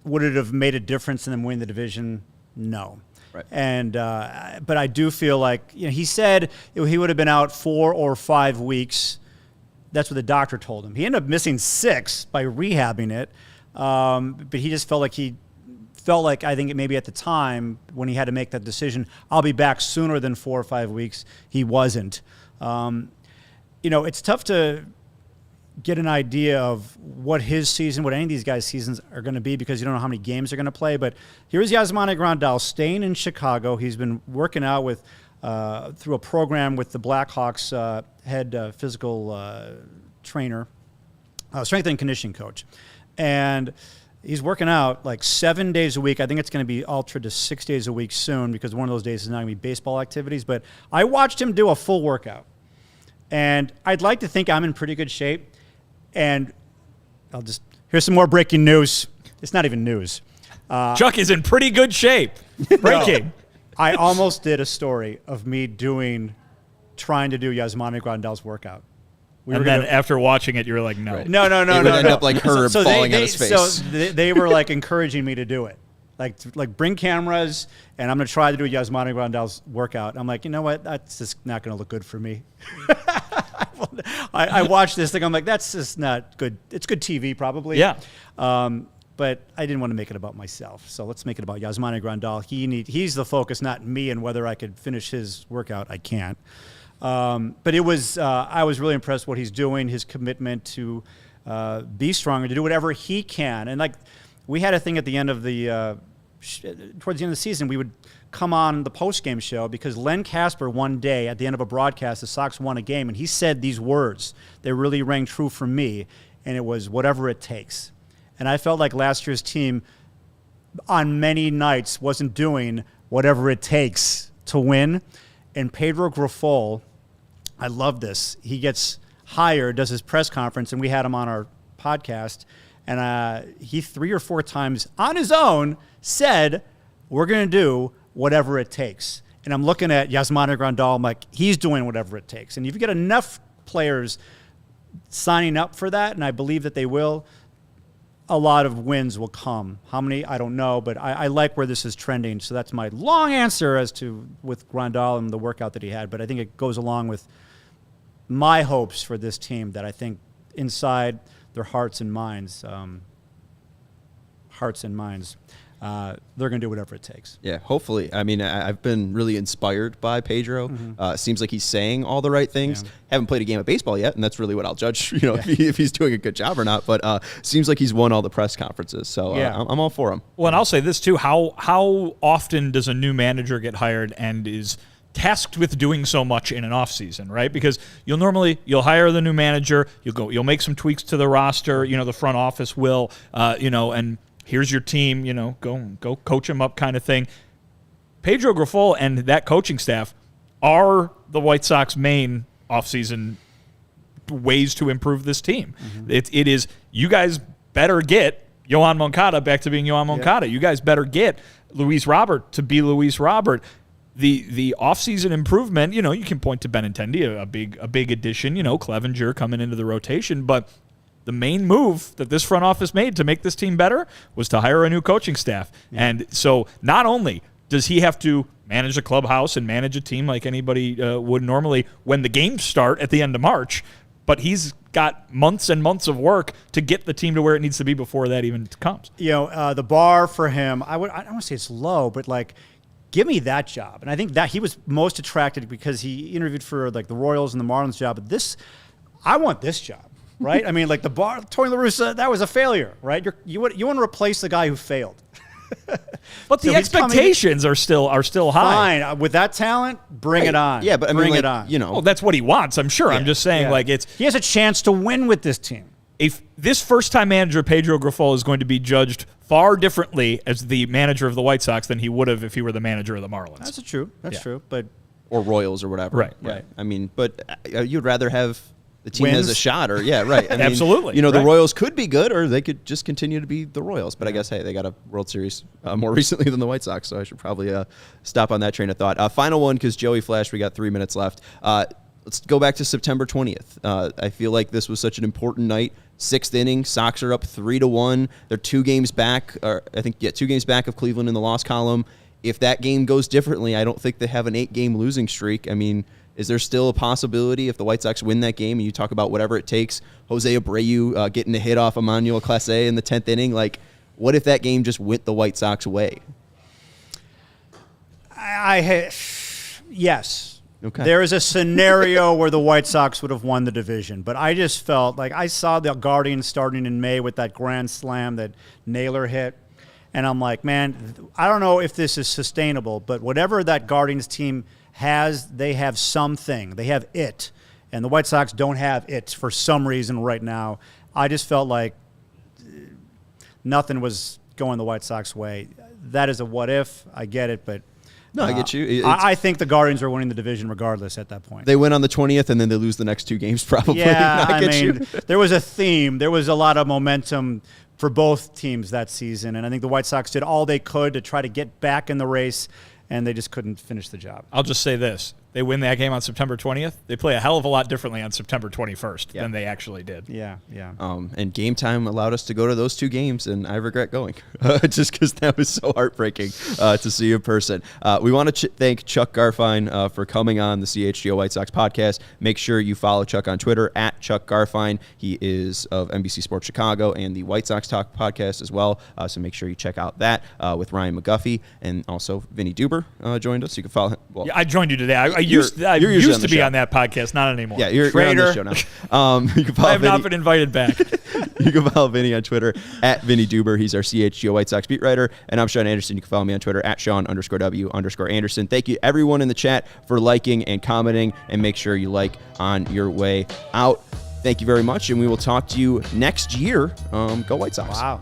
Speaker 3: Would it have made a difference in them winning the division? No.
Speaker 1: Right.
Speaker 3: And but I do feel like he said he would have been out 4 or 5 weeks. That's what the doctor told him. He ended up missing 6 by rehabbing it, but he just felt like I think maybe at the time when he had to make that decision, I'll be back sooner than 4 or 5 weeks. He wasn't. It's tough to get an idea of what his season, what any of these guys' seasons are going to be because you don't know how many games they're going to play. But here's Yasmani Grandal staying in Chicago. He's been working out with through a program with the Blackhawks head physical trainer, strength and conditioning coach. And he's working out like 7 days a week. I think it's going to be altered to 6 days a week soon because one of those days is not going to be baseball activities. But I watched him do a full workout. And I'd like to think I'm in pretty good shape. And here's some more breaking news. It's not even news.
Speaker 2: Chuck is in pretty good shape. Breaking.
Speaker 3: No, I almost did a story of me trying to do Yasmani Grandal's workout.
Speaker 2: After watching it, you were like, no.
Speaker 1: Right.
Speaker 3: No.
Speaker 1: It would end up like Herb falling on his face.
Speaker 3: So they were like encouraging me to do it. Like bring cameras, and I'm going to try to do Yasmani Grandal's workout. I'm like, you know what? That's just not going to look good for me. I watched this thing. I'm like, that's just not good. It's good TV, probably.
Speaker 2: Yeah.
Speaker 3: But I didn't want to make it about myself. So let's make it about Yasmani Grandal. He's the focus, not me, and whether I could finish his workout. I can't. But it was I was really impressed what he's doing, his commitment to be stronger, to do whatever he can. And like we had a thing at the end of the towards the end of the season, we would come on the post-game show because Len Casper one day at the end of a broadcast, the Sox won a game, and he said these words. They really rang true for me, and it was whatever it takes. And I felt like last year's team on many nights wasn't doing whatever it takes to win. And Pedro Grifol, I love this. He gets hired, does his press conference, and we had him on our podcast. And he 3 or 4 times on his own said, we're going to do whatever it takes. And I'm looking at Yasmani Grandal. I'm like, he's doing whatever it takes. And if you get enough players signing up for that, and I believe that they will, a lot of wins will come. How many? I don't know, but I like where this is trending. So that's my long answer as to with Grandal and the workout that he had. But I think it goes along with my hopes for this team that I think inside their hearts and minds, they're going to do whatever it takes.
Speaker 1: Yeah, hopefully. I mean, I've been really inspired by Pedro. Seems like he's saying all the right things. Yeah. Haven't played a game of baseball yet, and that's really what I'll judge, if he's doing a good job or not. But seems like he's won all the press conferences, so I'm all for him.
Speaker 2: Well, and I'll say this, too. How often does a new manager get hired and is tasked with doing so much in an offseason, right? Because you'll hire the new manager, you'll make some tweaks to the roster, the front office will, and here's your team, go coach them up kind of thing. Pedro Grifol and that coaching staff are the White Sox main offseason ways to improve this team. It is, you guys better get Yohan Moncada back to being Yohan Moncada. You guys better get Luis Robert to be Luis Robert. The offseason improvement, you can point to Benintendi, a big addition, Clevenger coming into the rotation, but the main move that this front office made to make this team better was to hire a new coaching staff. Yeah. And so not only does he have to manage a clubhouse and manage a team like anybody would normally when the games start at the end of March, but he's got months and months of work to get the team to where it needs to be before that even comes.
Speaker 3: The bar for him, I don't want to say it's low, but like, give me that job. And I think that he was most attracted because he interviewed for like the Royals and the Marlins job. But I want this job. Right? I mean, like Tony La Russa, that was a failure, right? You want to replace the guy who failed.
Speaker 2: But the expectations are still high.
Speaker 3: Fine. With that talent, bring it on.
Speaker 1: Yeah, but I mean, bring it on.
Speaker 2: Well, that's what he wants, I'm sure. Yeah. I'm just saying, he
Speaker 3: has a chance to win with this team.
Speaker 2: If this first-time manager, Pedro Grifol, is going to be judged far differently as the manager of the White Sox than he would have if he were the manager of the Marlins.
Speaker 3: That's true. But
Speaker 1: or Royals or whatever.
Speaker 2: Right.
Speaker 1: Yeah. I mean, but you'd rather have the team has a shot, or right. I mean,
Speaker 2: Absolutely.
Speaker 1: The Royals could be good, or they could just continue to be the Royals. But I guess, hey, they got a World Series more recently than the White Sox, so I should probably stop on that train of thought. Final one, because Joey flashed, we got 3 minutes left. Let's go back to September 20th. I feel like this was such an important night. 6th inning, Sox are up 3-1. They're 2 games back, or I think 2 games back of Cleveland in the loss column. If that game goes differently, I don't think they have an 8-game losing streak. I mean, is there still a possibility if the White Sox win that game, and you talk about whatever it takes, Jose Abreu getting a hit off Emmanuel Clase in the 10th inning? Like, what if that game just went the White Sox way?
Speaker 3: Yes.
Speaker 1: Okay.
Speaker 3: There is a scenario where the White Sox would have won the division, but I just felt like I saw the Guardians starting in May with that grand slam that Naylor hit, and I'm like, man, I don't know if this is sustainable, but whatever that Guardians team has, they have something. They have it. And the White Sox don't have it for some reason right now. I just felt like nothing was going the White Sox way. That is a what if. I get it, but
Speaker 1: no, I get you.
Speaker 3: I think the Guardians are winning the division regardless at that point.
Speaker 1: They win on the 20th, and then they lose the next 2 games probably.
Speaker 3: Yeah, I mean, there was a theme. There was a lot of momentum for both teams that season, and I think the White Sox did all they could to try to get back in the race, and they just couldn't finish the job.
Speaker 2: I'll just say this. They win that game on September 20th. They play a hell of a lot differently on September 21st than they actually did.
Speaker 3: Yeah.
Speaker 1: And game time allowed us to go to those 2 games, and I regret going just because that was so heartbreaking to see in person. We want to thank Chuck Garfien for coming on the CHGO White Sox podcast. Make sure you follow Chuck on Twitter at Chuck Garfien. He is of NBC Sports Chicago and the White Sox Talk podcast as well. So make sure you check out that with Ryan McGuffey, and also Vinnie Duber joined us. You can follow him. Well,
Speaker 2: I joined you today. I used to be on that podcast, not anymore.
Speaker 1: Yeah, you're on this show now. You can follow
Speaker 2: I have not been invited back.
Speaker 1: You can follow Vinny on Twitter at Vinnie Duber. He's our CHGO White Sox beat writer. And I'm Sean Anderson. You can follow me on Twitter at Sean_W_Anderson. Thank you, everyone in the chat, for liking and commenting. And make sure you like on your way out. Thank you very much. And we will talk to you next year. Go White Sox.
Speaker 3: Wow.